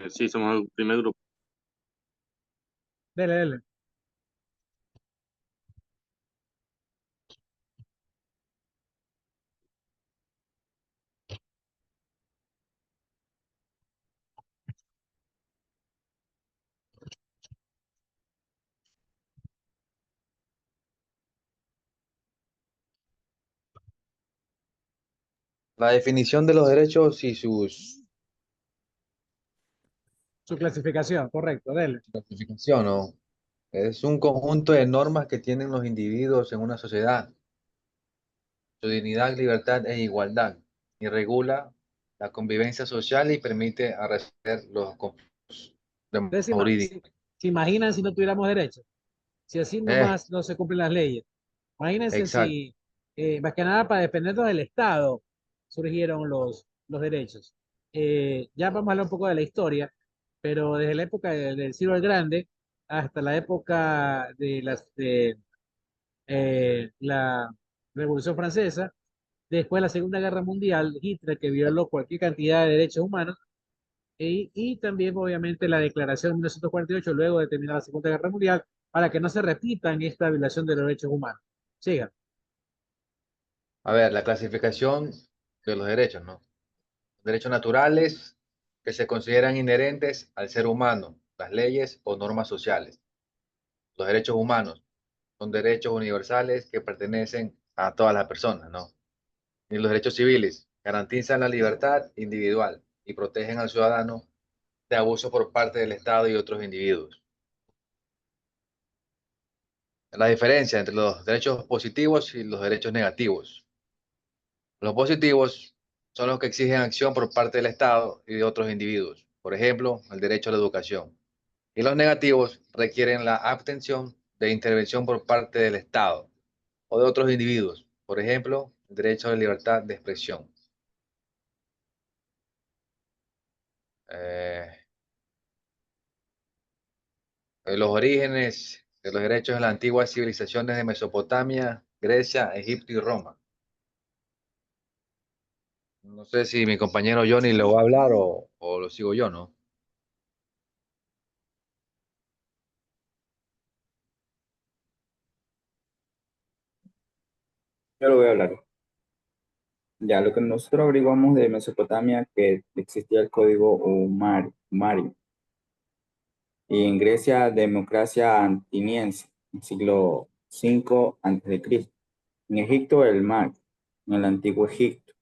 Sí, somos el primer grupo. Dele. La definición de los derechos y sus Su clasificación, correcto, dele. Clasificación, ¿no? Es un conjunto de normas que tienen los individuos en una sociedad, su dignidad, libertad e igualdad, y regula la convivencia social y permite resolver los conflictos Ustedes jurídicos. se imaginan si no tuviéramos derechos, si así nomás no se cumplen las leyes. Imagínense Exacto. si, más que nada para dependernos del Estado, surgieron los derechos. Ya vamos a hablar un poco de la historia, pero desde la época del Ciro el Grande hasta la época de la Revolución Francesa, después de la Segunda Guerra Mundial, Hitler que violó cualquier cantidad de derechos humanos, y también obviamente la Declaración de 1948, luego de terminar la Segunda Guerra Mundial, para que no se repitan esta violación de los derechos humanos. Siga. A ver, la clasificación de los derechos, ¿no? Derechos naturales que se consideran inherentes al ser humano, las leyes o normas sociales. Los derechos humanos son derechos universales que pertenecen a todas las personas, ¿no? Y los derechos civiles garantizan la libertad individual y protegen al ciudadano de abuso por parte del Estado y otros individuos. La diferencia entre los derechos positivos y los derechos negativos. Los positivos son los que exigen acción por parte del Estado y de otros individuos. Por ejemplo, el derecho a la educación. Y los negativos requieren la abstención de intervención por parte del Estado o de otros individuos. Por ejemplo, el derecho a la libertad de expresión. Eh, los orígenes de los derechos en las antiguas civilizaciones de Mesopotamia, Grecia, Egipto y Roma. No sé si mi compañero Johnny lo va a hablar o lo sigo yo, ¿no? Yo lo voy a hablar. Ya, lo que nosotros averiguamos de Mesopotamia, que existía el código Umario, y en Grecia, democracia ateniense, en siglo V a.C. En Egipto, el MAC, en el antiguo Egipto,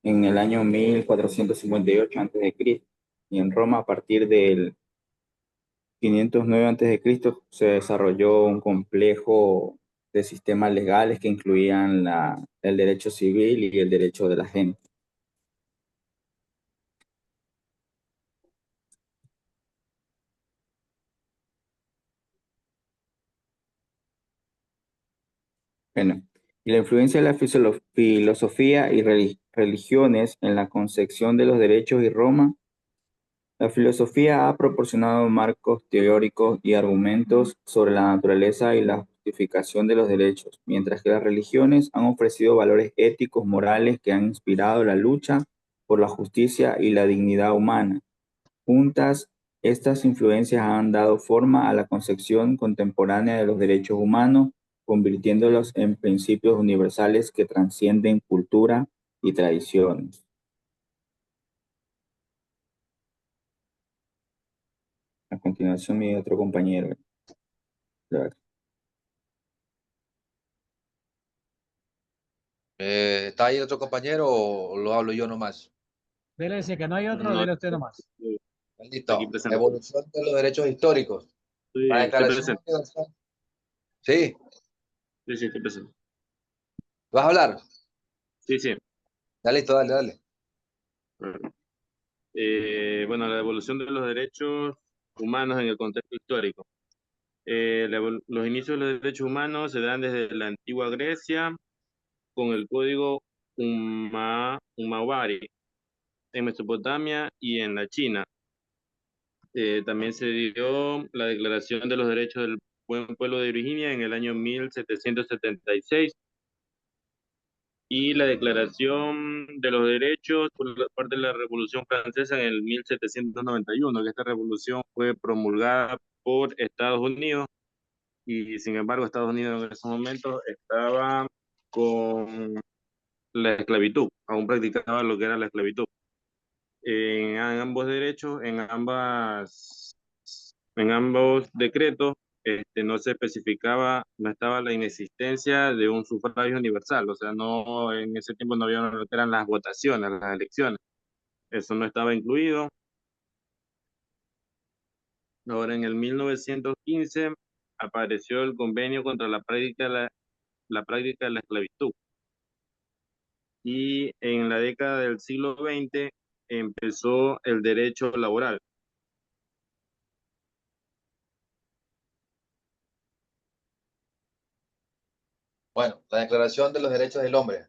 en el año 1458 a.C. Y en Roma, a partir del 509 a.C., se desarrolló un complejo de sistemas legales que incluían el derecho civil y el derecho de la gente. Bueno, y la influencia de la filosofía y religiones en la concepción de los derechos y Roma. La filosofía ha proporcionado marcos teóricos y argumentos sobre la naturaleza y la justificación de los derechos, mientras que las religiones han ofrecido valores éticos, morales que han inspirado la lucha por la justicia y la dignidad humana. Juntas, estas influencias han dado forma a la concepción contemporánea de los derechos humanos, convirtiéndolos en principios universales que trascienden cultura y tradiciones. A continuación, mi otro compañero. ¿Está ahí otro compañero o lo hablo yo nomás? Dele decir que no hay otro, No, dele usted nomás. Listo. aquí presente. Evolución de los derechos históricos. Sí, La estoy Declaración presente. Universal. Sí, Sí, estoy presente. ¿vas a hablar? Sí, sí. Ya listo, dale, dale. Bueno, la evolución de los derechos humanos en el contexto histórico. Los inicios de los derechos humanos se dan desde la antigua Grecia con el código Umayyad en Mesopotamia y en la China. También se dio la Declaración de los Derechos del Buen Pueblo de Virginia en el año 1776 y la Declaración de los Derechos por parte de la Revolución Francesa en el 1791, que esta revolución fue promulgada por Estados Unidos y sin embargo Estados Unidos en esos momentos estaba con la esclavitud, aún practicaba lo que era la esclavitud. En ambos derechos, en ambos decretos, no se especificaba, no estaba la inexistencia de un sufragio universal, o sea, no, en ese tiempo no había lo que eran las votaciones, las elecciones, eso no estaba incluido. Ahora, en el 1915 apareció el convenio contra la práctica de la esclavitud. Y en la década del siglo XX empezó el derecho laboral. Bueno, la Declaración de los Derechos del Hombre.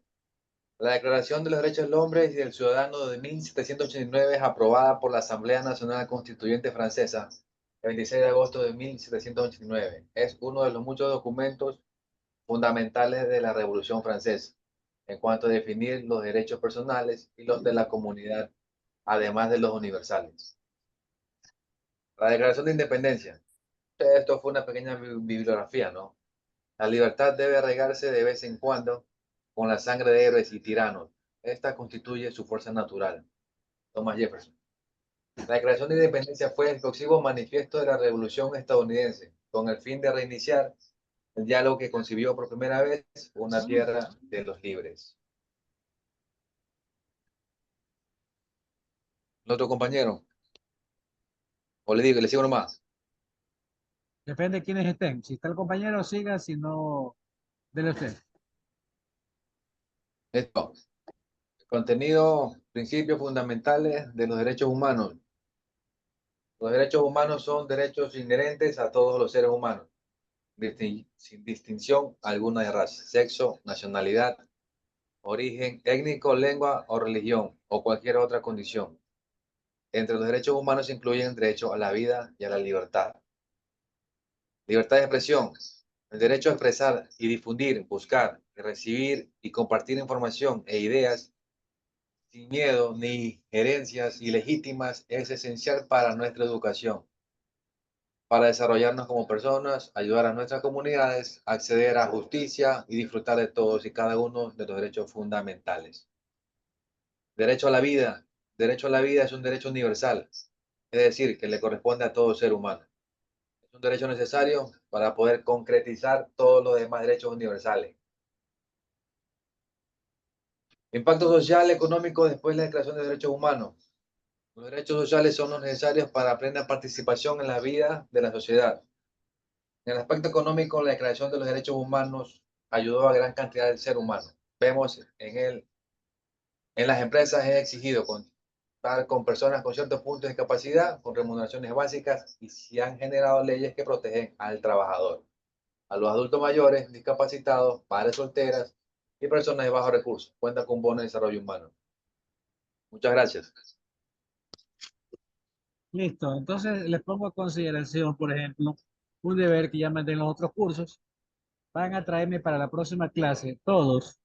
La Declaración de los Derechos del Hombre y del Ciudadano de 1789 es aprobada por la Asamblea Nacional Constituyente Francesa el 26 de agosto de 1789. Es uno de los muchos documentos fundamentales de la Revolución Francesa en cuanto a definir los derechos personales y los de la comunidad, además de los universales. La Declaración de Independencia. Esto fue una pequeña bibliografía, ¿no? La libertad debe regarse de vez en cuando con la sangre de héroes y tiranos. Esta constituye su fuerza natural. Thomas Jefferson. La Declaración de Independencia fue el explosivo manifiesto de la Revolución estadounidense, con el fin de reiniciar el diálogo que concibió por primera vez una tierra de los libres. ¿Otro compañero? ¿O le digo, le sigo nomás? Depende de quiénes estén. Si está el compañero, siga, si no, dele usted. Esto. Contenido, principios fundamentales de los derechos humanos. Los derechos humanos son derechos inherentes a todos los seres humanos, sin distinción alguna de raza, sexo, nacionalidad, origen étnico, lengua o religión, o cualquier otra condición. Entre los derechos humanos se incluyen el derecho a la vida y a la libertad. Libertad de expresión. El derecho a expresar y difundir, buscar, recibir y compartir información e ideas sin miedo ni herencias ilegítimas es esencial para nuestra educación, para desarrollarnos como personas, ayudar a nuestras comunidades, acceder a justicia y disfrutar de todos y cada uno de los derechos fundamentales. Derecho a la vida. Derecho a la vida es un derecho universal, es decir, que le corresponde a todo ser humano. Es un derecho necesario para poder concretizar todos los demás derechos universales. Impacto social, económico después de la Declaración de Derechos Humanos. Los derechos sociales son los necesarios para plena participación en la vida de la sociedad. En el aspecto económico, la Declaración de los Derechos Humanos ayudó a gran cantidad del ser humano. Vemos en las empresas es exigido contar con personas con ciertos puntos de discapacidad, con remuneraciones básicas, y se han generado leyes que protegen al trabajador, a los adultos mayores, discapacitados, padres solteras y personas de bajos recursos. Cuenta con un bono de desarrollo humano. Muchas gracias. Listo, entonces les pongo a consideración, por ejemplo, un deber que ya mandé en los otros cursos. Van a traerme para la próxima clase todos.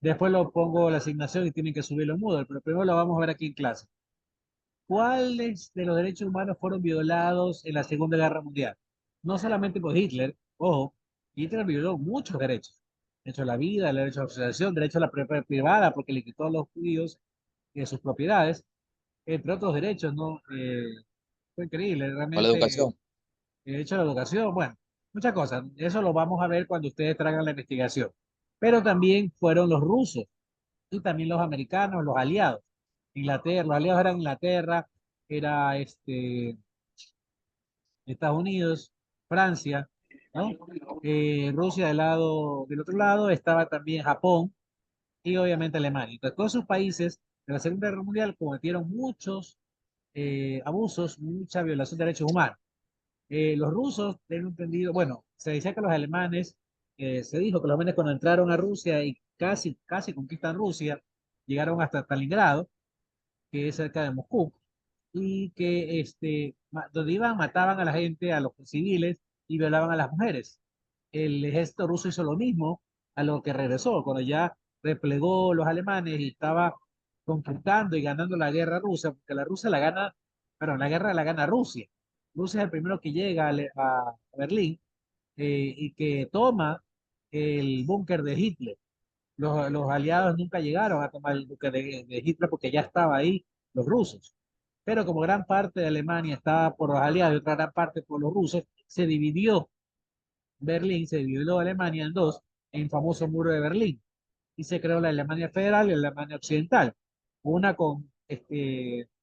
Después lo pongo la asignación y tienen que subirlo en Moodle, pero primero lo vamos a ver aquí en clase. ¿Cuáles de los derechos humanos fueron violados en la Segunda Guerra Mundial? No solamente por Hitler, ojo, Hitler violó muchos derechos. Derecho a la vida, el derecho a la asociación, derecho a la propiedad privada, porque le quitó a los judíos sus propiedades, entre otros derechos, ¿no? Fue increíble, O la realmente. educación. El derecho a la educación, bueno, muchas cosas. Eso lo vamos a ver cuando ustedes traigan la investigación. Pero también fueron los rusos y también los americanos, los aliados. Inglaterra, los aliados eran Inglaterra, era Estados Unidos, Francia, ¿no? Rusia del otro lado estaba también Japón y obviamente Alemania. Entonces, todos esos países de la Segunda Guerra Mundial cometieron muchos abusos, mucha violación de derechos humanos. Los rusos, tengo entendido, bueno, se decía que los alemanes, se dijo que los alemanes cuando entraron a Rusia y casi conquistan Rusia, llegaron hasta Stalingrado, que es cerca de Moscú, y que donde iban mataban a la gente, a los civiles, y violaban a las mujeres. El ejército ruso hizo lo mismo a lo que regresó, cuando ya replegó los alemanes y estaba conquistando y ganando la guerra rusa, porque la Rusia la gana, perdón, la guerra la gana Rusia. Rusia es el primero que llega a Berlín y que toma el búnker de Hitler. Los aliados nunca llegaron a tomar el búnker de Hitler porque ya estaba ahí los rusos. Pero como gran parte de Alemania estaba por los aliados y otra gran parte por los rusos, se dividió Berlín, se dividió Alemania en dos, en el famoso muro de Berlín. Y se creó la Alemania Federal y la Alemania Occidental. Una con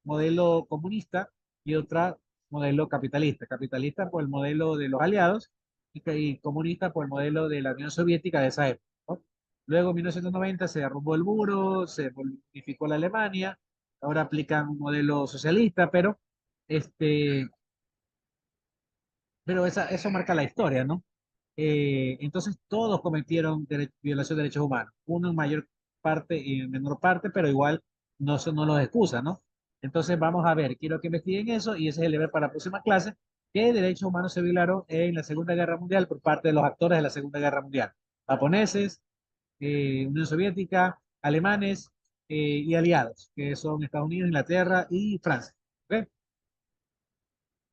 modelo comunista y otra modelo capitalista. Capitalista por el modelo de los aliados y comunista por el modelo de la Unión Soviética de esa época, ¿no? Luego, en 1990, se derrumbó el muro, se unificó la Alemania, ahora aplican un modelo socialista, pero, eso marca la historia, ¿no? Entonces, todos cometieron violación de derechos humanos, uno en mayor parte y en menor parte, pero igual eso no los excusa, ¿no? Entonces, vamos a ver, quiero que investiguen eso y ese es el deber para la próxima clase, qué derechos humanos se violaron en la Segunda Guerra Mundial por parte de los actores de la Segunda Guerra Mundial. Japoneses, Unión Soviética, alemanes y aliados, que son Estados Unidos, Inglaterra y Francia. ¿Okay?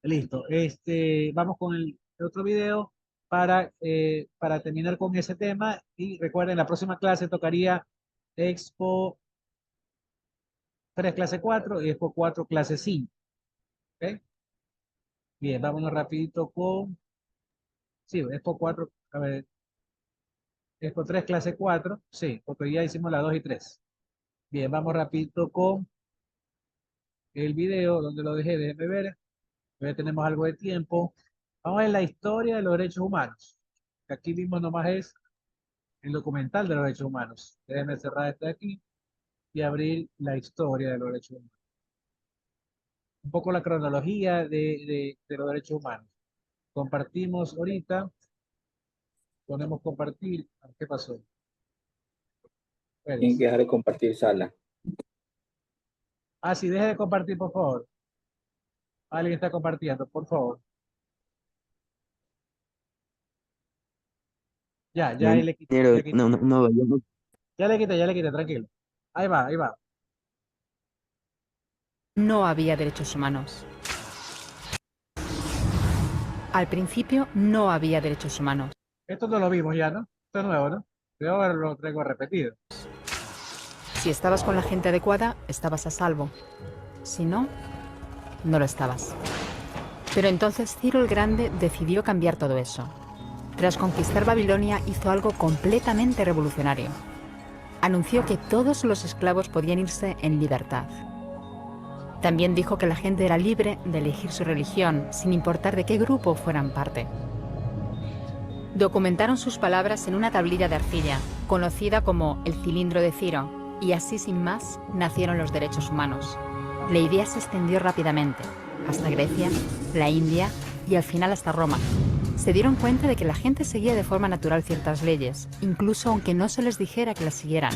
Listo. Vamos con el otro video para terminar con ese tema. Y recuerden, la próxima clase tocaría Expo 3 clase 4 y Expo 4 clase 5. ¿Okay? Bien, vámonos rapidito con... Sí, Expo 4, a ver. Expo 3 clase 4, sí, porque ya hicimos la 2 y 3. Bien, vamos rapidito con el video, donde lo dejé, déjenme ver. Ya tenemos algo de tiempo. Vamos a ver la historia de los derechos humanos. Aquí mismo nomás es el documental de los derechos humanos. Déjenme cerrar este aquí y abrir la historia de los derechos humanos. Un poco la cronología de los derechos humanos. Compartimos ahorita. Ponemos compartir. ¿Qué pasó? Tienen que dejar de compartir sala. Ah, sí, deje de compartir, por favor. Alguien está compartiendo, por favor. Ya le quité. Ya le quité, tranquilo. Ahí va. No había derechos humanos. Al principio no había derechos humanos. Esto no lo vimos ya, ¿no? Esto es nuevo, ¿no? Pero ahora lo traigo repetido. Si estabas con la gente adecuada, estabas a salvo. Si no, no lo estabas. Pero entonces Ciro el Grande decidió cambiar todo eso. Tras conquistar Babilonia, hizo algo completamente revolucionario. Anunció que todos los esclavos podían irse en libertad. También dijo que la gente era libre de elegir su religión, sin importar de qué grupo fueran parte. Documentaron sus palabras en una tablilla de arcilla, conocida como el cilindro de Ciro, y así sin más nacieron los derechos humanos. La idea se extendió rápidamente, hasta Grecia, la India y al final hasta Roma. Se dieron cuenta de que la gente seguía de forma natural ciertas leyes, incluso aunque no se les dijera que las siguieran.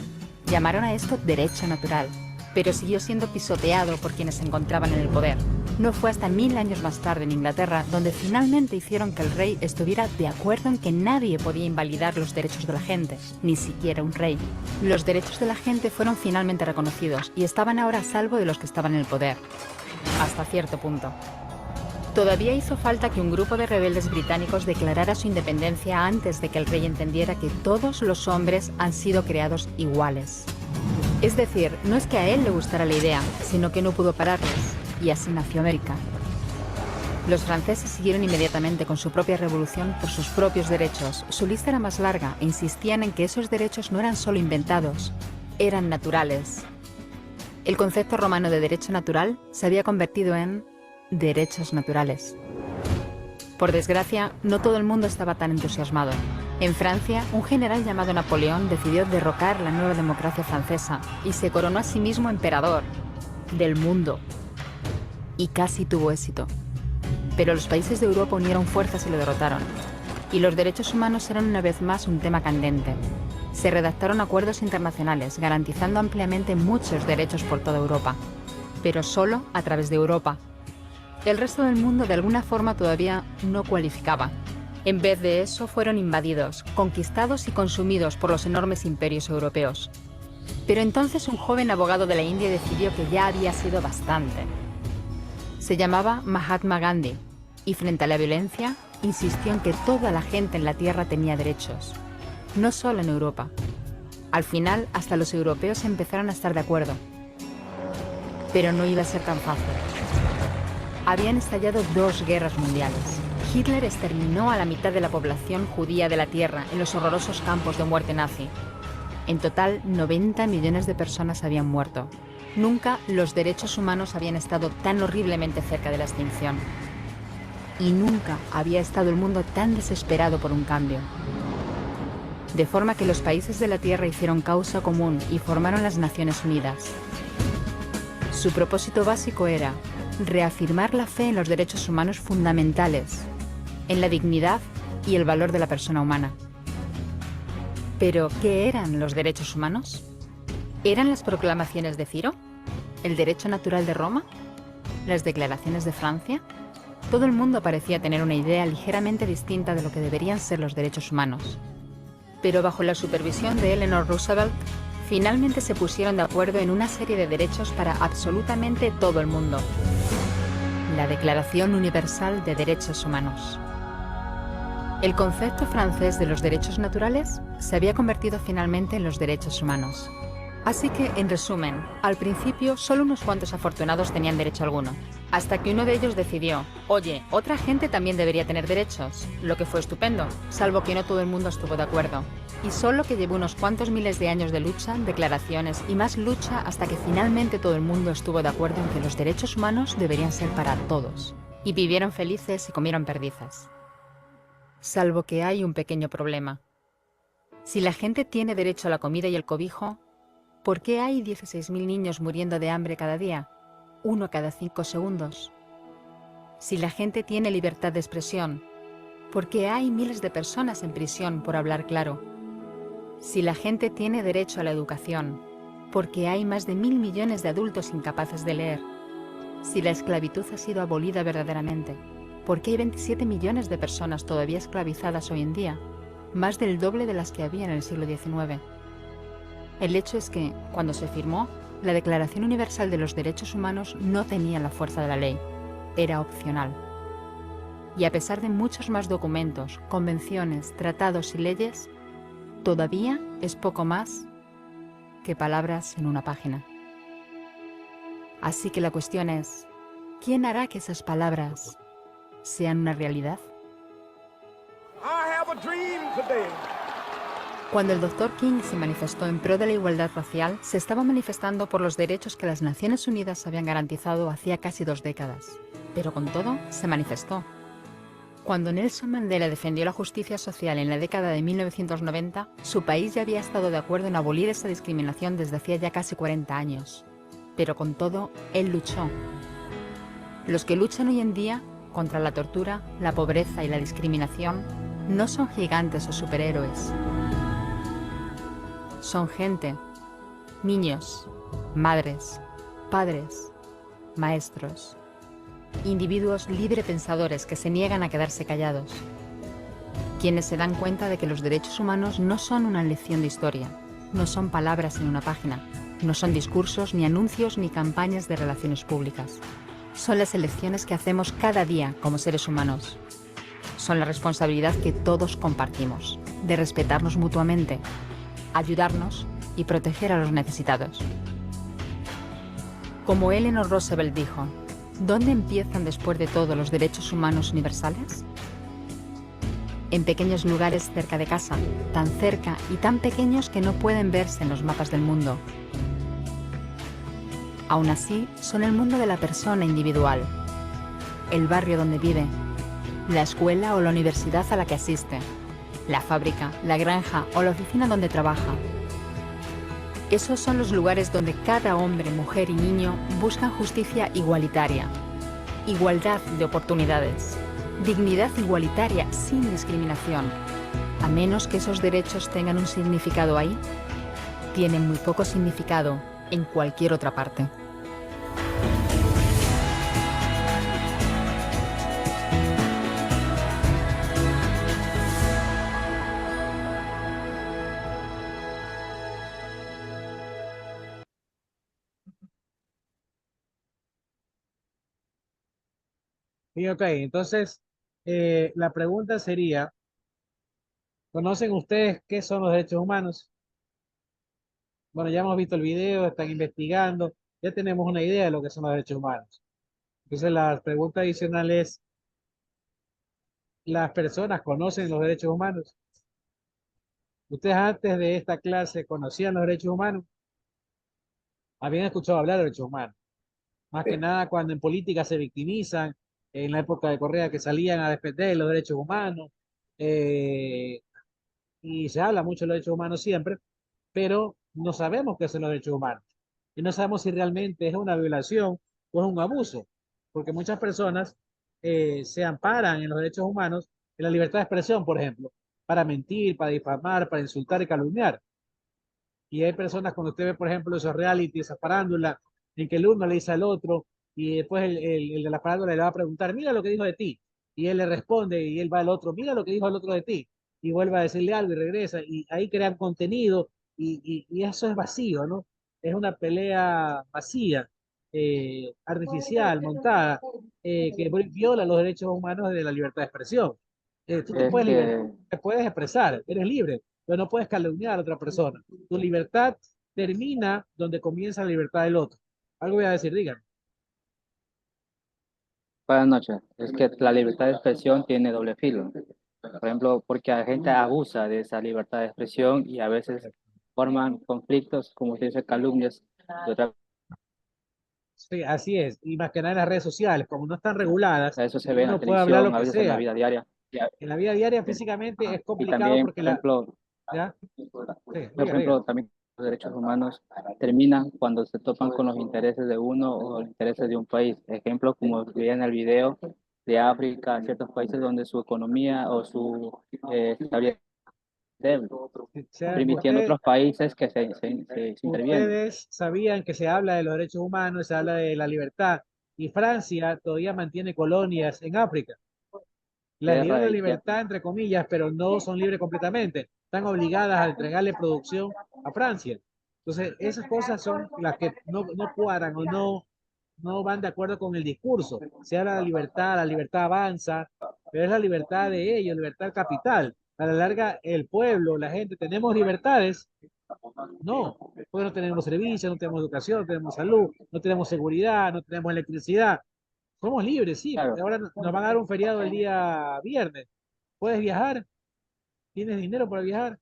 Llamaron a esto derecho natural, pero siguió siendo pisoteado por quienes se encontraban en el poder. No fue hasta 1000 años más tarde en Inglaterra donde finalmente hicieron que el rey estuviera de acuerdo en que nadie podía invalidar los derechos de la gente, ni siquiera un rey. Los derechos de la gente fueron finalmente reconocidos y estaban ahora a salvo de los que estaban en el poder. Hasta cierto punto. Todavía hizo falta que un grupo de rebeldes británicos declarara su independencia antes de que el rey entendiera que todos los hombres han sido creados iguales. Es decir, no es que a él le gustara la idea, sino que no pudo pararles, y así nació América. Los franceses siguieron inmediatamente con su propia revolución por sus propios derechos. Su lista era más larga e insistían en que esos derechos no eran solo inventados, eran naturales. El concepto romano de derecho natural se había convertido en derechos naturales. Por desgracia, no todo el mundo estaba tan entusiasmado. En Francia, un general llamado Napoleón decidió derrocar la nueva democracia francesa y se coronó a sí mismo emperador del mundo. Y casi tuvo éxito. Pero los países de Europa unieron fuerzas y lo derrotaron. Y los derechos humanos eran una vez más un tema candente. Se redactaron acuerdos internacionales garantizando ampliamente muchos derechos por toda Europa, pero solo a través de Europa. El resto del mundo de alguna forma todavía no cualificaba. En vez de eso fueron invadidos, conquistados y consumidos por los enormes imperios europeos. Pero entonces un joven abogado de la India decidió que ya había sido bastante. Se llamaba Mahatma Gandhi y frente a la violencia insistió en que toda la gente en la tierra tenía derechos, no solo en Europa. Al final hasta los europeos empezaron a estar de acuerdo. Pero no iba a ser tan fácil. Habían estallado 2 guerras mundiales. Hitler exterminó a la mitad de la población judía de la Tierra en los horrorosos campos de muerte nazi. En total, 90 millones de personas habían muerto. Nunca los derechos humanos habían estado tan horriblemente cerca de la extinción. y nunca había estado el mundo tan desesperado por un cambio. De forma que los países de la Tierra hicieron causa común y formaron las Naciones Unidas. Su propósito básico era reafirmar la fe en los derechos humanos fundamentales, en la dignidad y el valor de la persona humana. ¿Pero qué eran los derechos humanos? ¿Eran las proclamaciones de Ciro? ¿El derecho natural de Roma? ¿Las declaraciones de Francia? Todo el mundo parecía tener una idea ligeramente distinta de lo que deberían ser los derechos humanos. Pero bajo la supervisión de Eleanor Roosevelt, finalmente se pusieron de acuerdo en una serie de derechos para absolutamente todo el mundo. La Declaración Universal de Derechos Humanos. El concepto francés de los derechos naturales se había convertido finalmente en los derechos humanos. Así que, en resumen, al principio solo unos cuantos afortunados tenían derecho alguno, hasta que uno de ellos decidió, oye, otra gente también debería tener derechos, lo que fue estupendo, salvo que no todo el mundo estuvo de acuerdo. Y solo que llevó unos cuantos miles de años de lucha, declaraciones y más lucha hasta que finalmente todo el mundo estuvo de acuerdo en que los derechos humanos deberían ser para todos. Y vivieron felices y comieron perdices. Salvo que hay un pequeño problema. Si la gente tiene derecho a la comida y el cobijo, ¿por qué hay 16.000 niños muriendo de hambre cada día? 1 cada 5 segundos. Si la gente tiene libertad de expresión, ¿por qué hay miles de personas en prisión por hablar claro? Si la gente tiene derecho a la educación, ¿por qué hay más de 1.000 millones de adultos incapaces de leer? Si la esclavitud ha sido abolida verdaderamente, ¿por qué hay 27 millones de personas todavía esclavizadas hoy en día? Más del doble de las que había en el siglo XIX. El hecho es que, cuando se firmó, la Declaración Universal de los Derechos Humanos no tenía la fuerza de la ley. Era opcional. Y a pesar de muchos más documentos, convenciones, tratados y leyes, todavía es poco más que palabras en una página. Así que la cuestión es, ¿quién hará que esas palabras sean una realidad? Cuando el Dr. King se manifestó en pro de la igualdad racial, se estaba manifestando por los derechos que las Naciones Unidas habían garantizado hacía casi 2 décadas. Pero con todo, se manifestó. Cuando Nelson Mandela defendió la justicia social en la década de 1990, su país ya había estado de acuerdo en abolir esa discriminación desde hacía ya casi 40 años. Pero con todo, él luchó. Los que luchan hoy en día contra la tortura, la pobreza y la discriminación no son gigantes o superhéroes. Son gente, niños, madres, padres, maestros, individuos librepensadores que se niegan a quedarse callados, quienes se dan cuenta de que los derechos humanos no son una lección de historia, no son palabras en una página, no son discursos, ni anuncios, ni campañas de relaciones públicas. Son las elecciones que hacemos cada día como seres humanos. Son la responsabilidad que todos compartimos, de respetarnos mutuamente, ayudarnos y proteger a los necesitados. Como Eleanor Roosevelt dijo, ¿dónde empiezan después de todo los derechos humanos universales? En pequeños lugares cerca de casa, tan cerca y tan pequeños que no pueden verse en los mapas del mundo. Aún así, son el mundo de la persona individual, el barrio donde vive, la escuela o la universidad a la que asiste, la fábrica, la granja o la oficina donde trabaja. Esos son los lugares donde cada hombre, mujer y niño buscan justicia igualitaria, igualdad de oportunidades, dignidad igualitaria sin discriminación. A menos que esos derechos tengan un significado ahí, tienen muy poco significado en cualquier otra parte. Y ok, entonces la pregunta sería, ¿conocen ustedes qué son los derechos humanos? Bueno, ya hemos visto el video, están investigando, ya tenemos una idea de lo que son los derechos humanos. Entonces la pregunta adicional es, ¿las personas conocen los derechos humanos? ¿Ustedes antes de esta clase conocían los derechos humanos? ¿Habían escuchado hablar de derechos humanos? Más que nada cuando en política se victimizan, en la época de Correa que salían a defender los derechos humanos, eh, y se habla mucho de los derechos humanos siempre, pero no sabemos qué son los derechos humanos. Y no sabemos si realmente es una violación o es un abuso, porque muchas personas se amparan en los derechos humanos, en la libertad de expresión, por ejemplo, para mentir, para difamar, para insultar y calumniar. Y hay personas, cuando usted ve, por ejemplo, esos reality, esas farándulas, en que el uno le dice al otro, y después el de la farándula le va a preguntar, mira lo que dijo de ti. Y él le responde, y él va al otro, mira lo que dijo el otro de ti. Y vuelve a decirle algo y regresa. Y ahí crean contenido, y eso es vacío, ¿no? Es una pelea vacía, artificial, montada, que viola los derechos humanos de la libertad de expresión. Tú Es que, te puedes expresar, eres libre, pero no puedes calumniar a otra persona. Tu libertad termina donde comienza la libertad del otro. Algo voy a decir, díganme. buenas noches, es que la libertad de expresión tiene doble filo. Por ejemplo, porque la gente abusa de esa libertad de expresión y a veces forman conflictos, como se dice, calumnias de otra. Sí, así es. Y más que nada en las redes sociales, como no están reguladas, Eso se ve en la uno puede hablar televisión, lo a que veces en la sea. vida diaria. En la vida diaria físicamente es Y complicado también, porque por ejemplo, ¿ya? Sí, por diga, diga. ejemplo, también los derechos humanos terminan cuando se topan con los intereses de uno o los intereses de un país. Ejemplo, como veía en el video de África, ciertos países donde su economía o su estabilidad es débil, permitiendo a Usted, otros países que se intervienen. ustedes sabían que se habla de los derechos humanos, se habla de la libertad, y Francia todavía mantiene colonias en África. Les dieron Guerra la y guerra. libertad, entre comillas, pero no son libres completamente. Están obligadas a entregarle producción a Francia. Entonces, esas cosas son las que no cuadran o no van de acuerdo con el discurso. Se habla de la libertad avanza, pero es la libertad de ellos, libertad capital. A la larga, el pueblo, la gente, ¿tenemos libertades? No, porque no tenemos servicios, no tenemos educación, no tenemos salud, no tenemos seguridad, no tenemos electricidad. Somos libres, sí. Claro, Ahora nos van a dar un feriado el día viernes. ¿Puedes viajar? ¿Tienes dinero para viajar?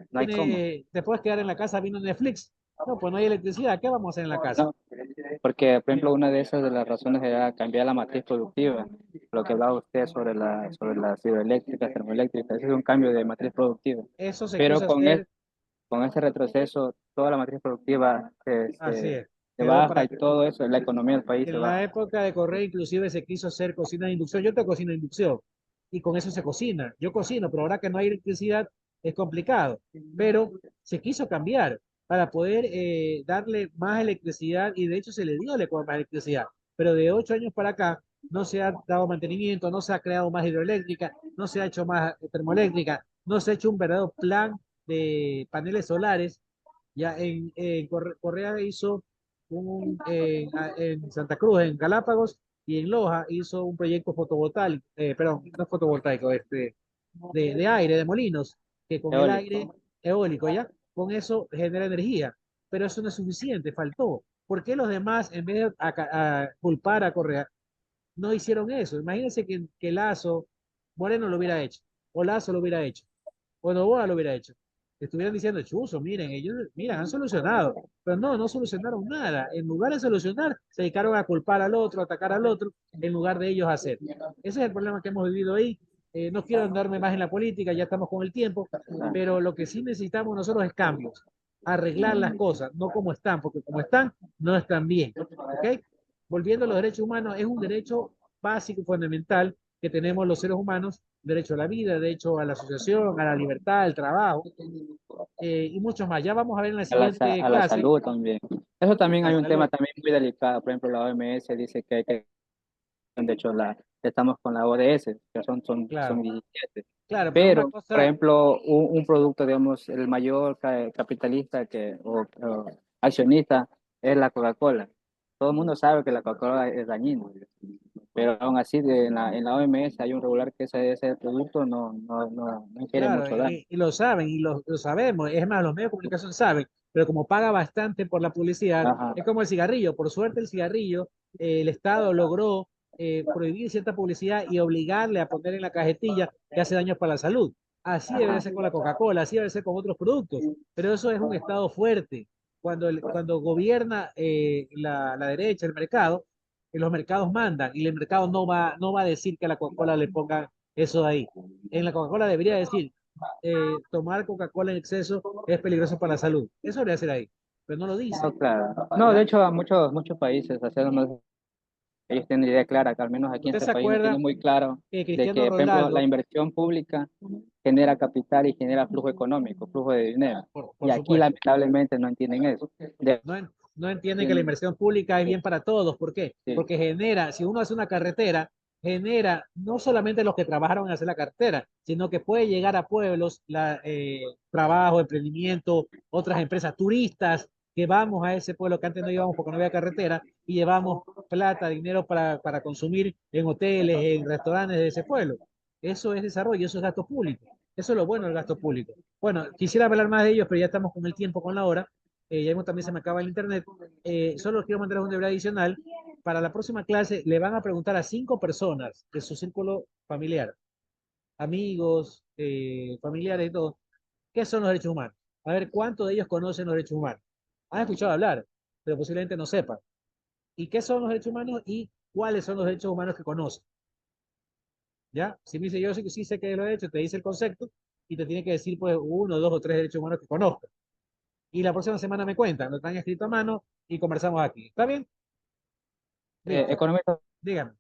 no hay cómo. ¿Te puedes quedar en la casa viendo Netflix? No, pues no hay electricidad. ¿Qué vamos a hacer en la casa? No, porque, por ejemplo, una de esas de las razones era cambiar la matriz productiva, lo que hablaba usted sobre las hidroeléctricas, termoeléctricas, ese es un cambio de matriz productiva. Eso se Pero quiso hacer, con ese retroceso, toda la matriz productiva así es. se Quedó baja para y todo eso, la economía del país se En la baja. época de Correa inclusive se quiso hacer cocina de inducción. Yo te cocino de inducción y con eso se cocina. Yo cocino, pero ahora que no hay electricidad es complicado. Pero se quiso cambiar para poder darle más electricidad y de hecho se le dio más electricidad. Pero de 8 años para acá no se ha dado mantenimiento, no se ha creado más hidroeléctrica, no se ha hecho más termoeléctrica, no se ha hecho un verdadero plan de paneles solares. Ya Correa hizo en Santa Cruz, en Galápagos y en Loja hizo un proyecto fotovoltaico, perdón, no fotovoltaico, de aire, de molinos, que con el aire Eólico. eólico, ¿ya? Con eso genera energía, pero eso no es suficiente, faltó. ¿Por qué los demás, en vez de culpar a Correa, no hicieron eso? Imagínense que Lazo, Moreno lo hubiera hecho, o Lazo lo hubiera hecho, o Noboa lo hubiera hecho. Estuvieran diciendo, chuzo, miren, ellos, miren, han solucionado, pero no solucionaron nada. En lugar de solucionar, se dedicaron a culpar al otro, a atacar al otro, en lugar de ellos hacer. Ese es el problema que hemos vivido ahí. No quiero andarme más en la política, ya estamos con el tiempo, pero lo que sí necesitamos nosotros es cambios, arreglar las cosas, no como están, porque como están, no están bien. ¿Ok? Volviendo a los derechos humanos, es un derecho básico y fundamental que tenemos los seres humanos, derecho a la vida, derecho a la asociación, a la libertad, al trabajo, y muchos más. Ya vamos a ver en la siguiente A la clase. salud también. Eso también hay La un tema salud. también muy delicado. Por ejemplo, la OMS dice que hay que, de hecho, estamos con la ODS, que Claro. son 17. Claro, pero una Pero, cosa, por ejemplo, un producto, digamos, el mayor capitalista o accionista es la Coca-Cola. Todo el mundo sabe que la Coca-Cola es dañina, pero aún así en la OMS hay un regular que ese producto no quiere claro, mucho daño. y lo saben, y lo sabemos. Es más, los medios de comunicación saben, pero como paga bastante por la publicidad, Ajá. es como el cigarrillo. Por suerte, el cigarrillo, el Estado logró prohibir cierta publicidad y obligarle a poner en la cajetilla que hace daño para la salud. Así debe ser con la Coca-Cola, así debe ser con otros productos, pero eso es un Estado fuerte. Cuando gobierna la derecha, el mercado, los mercados mandan y el mercado no va a decir que a la Coca-Cola le pongan eso de ahí. En la Coca-Cola debería decir, tomar Coca-Cola en exceso es peligroso para la salud. Eso debería ser ahí, pero no lo dice. No, claro. No, de hecho, a muchos países, ellos tienen idea clara, que al menos aquí en ¿Usted este se país no acuerda tienen muy claro que de Cristiano que, por ejemplo, la Ronaldo, inversión pública genera capital y genera flujo económico, flujo de dinero. por Y aquí, supuesto, lamentablemente, no entienden eso. no entiende que la inversión pública es bien para todos? ¿Por qué? Sí. Porque genera, si uno hace una carretera, genera no solamente los que trabajaron en hacer la carretera, sino que puede llegar a pueblos, trabajo, emprendimiento, otras empresas, turistas, que vamos a ese pueblo que antes no íbamos porque no había carretera y llevamos plata, dinero para consumir en hoteles, en restaurantes de ese pueblo. Eso es desarrollo, eso es gasto público. Eso es lo bueno del gasto público. Bueno, quisiera hablar más de ellos, pero ya estamos con el tiempo, con la hora. Ya mismo también se me acaba el internet. Solo quiero mandar un deber adicional. Para la próxima clase le van a preguntar a 5 personas de su círculo familiar, amigos, familiares y todo, ¿qué son los derechos humanos? A ver cuántos de ellos conocen los derechos humanos. Han escuchado hablar, pero posiblemente no sepan. ¿Y qué son los derechos humanos y cuáles son los derechos humanos que conocen? ¿Ya? Si me dice yo sí sé que lo he hecho, te dice el concepto y te tiene que decir pues 1, 2 o 3 derechos humanos que conozca. Y la próxima semana me cuentan, lo están escrito a mano y conversamos aquí. ¿Está bien? Listo. Economista, Dígame.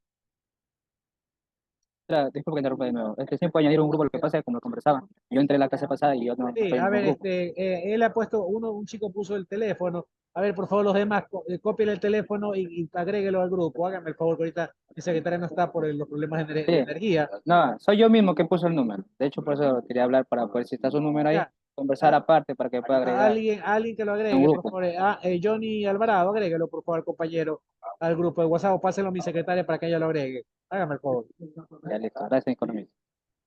disculpe que interrumpa de nuevo. Es que siempre puedo añadir un grupo, lo que pasa es que como lo conversaba. Yo entré la clase pasada y yo no Sí, estoy en a ningún ver, grupo. él ha puesto, un chico puso el teléfono. A ver, por favor, los demás, cópienle el teléfono y agréguelo al grupo. Háganme el favor, que ahorita mi secretaria no está por los problemas de Sí. energía. No, soy yo mismo que puso el número. De hecho, por eso quería hablar para poder, si está su número ahí, Ya. conversar aparte para que pueda agregar Alguien que lo un agregue, por grupo. favor. Johnny Alvarado, agréguelo, por favor, compañero, al grupo de WhatsApp. O páselo a mi secretaria para que ella lo agregue. Hágame el favor. Ya, listo. Gracias, economista.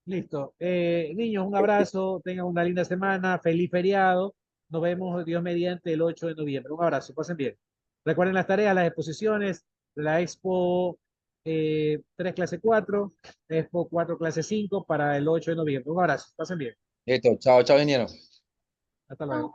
Listo. Niños, un abrazo. Tengan una linda semana. Feliz feriado. Nos vemos, Dios mediante, el 8 de noviembre. Un abrazo. Pasen bien. Recuerden las tareas, las exposiciones, la Expo 3 clase 4, Expo 4 clase 5 para el 8 de noviembre. Un abrazo. Pasen bien. Listo, chao, chao, vinieron. Hasta luego.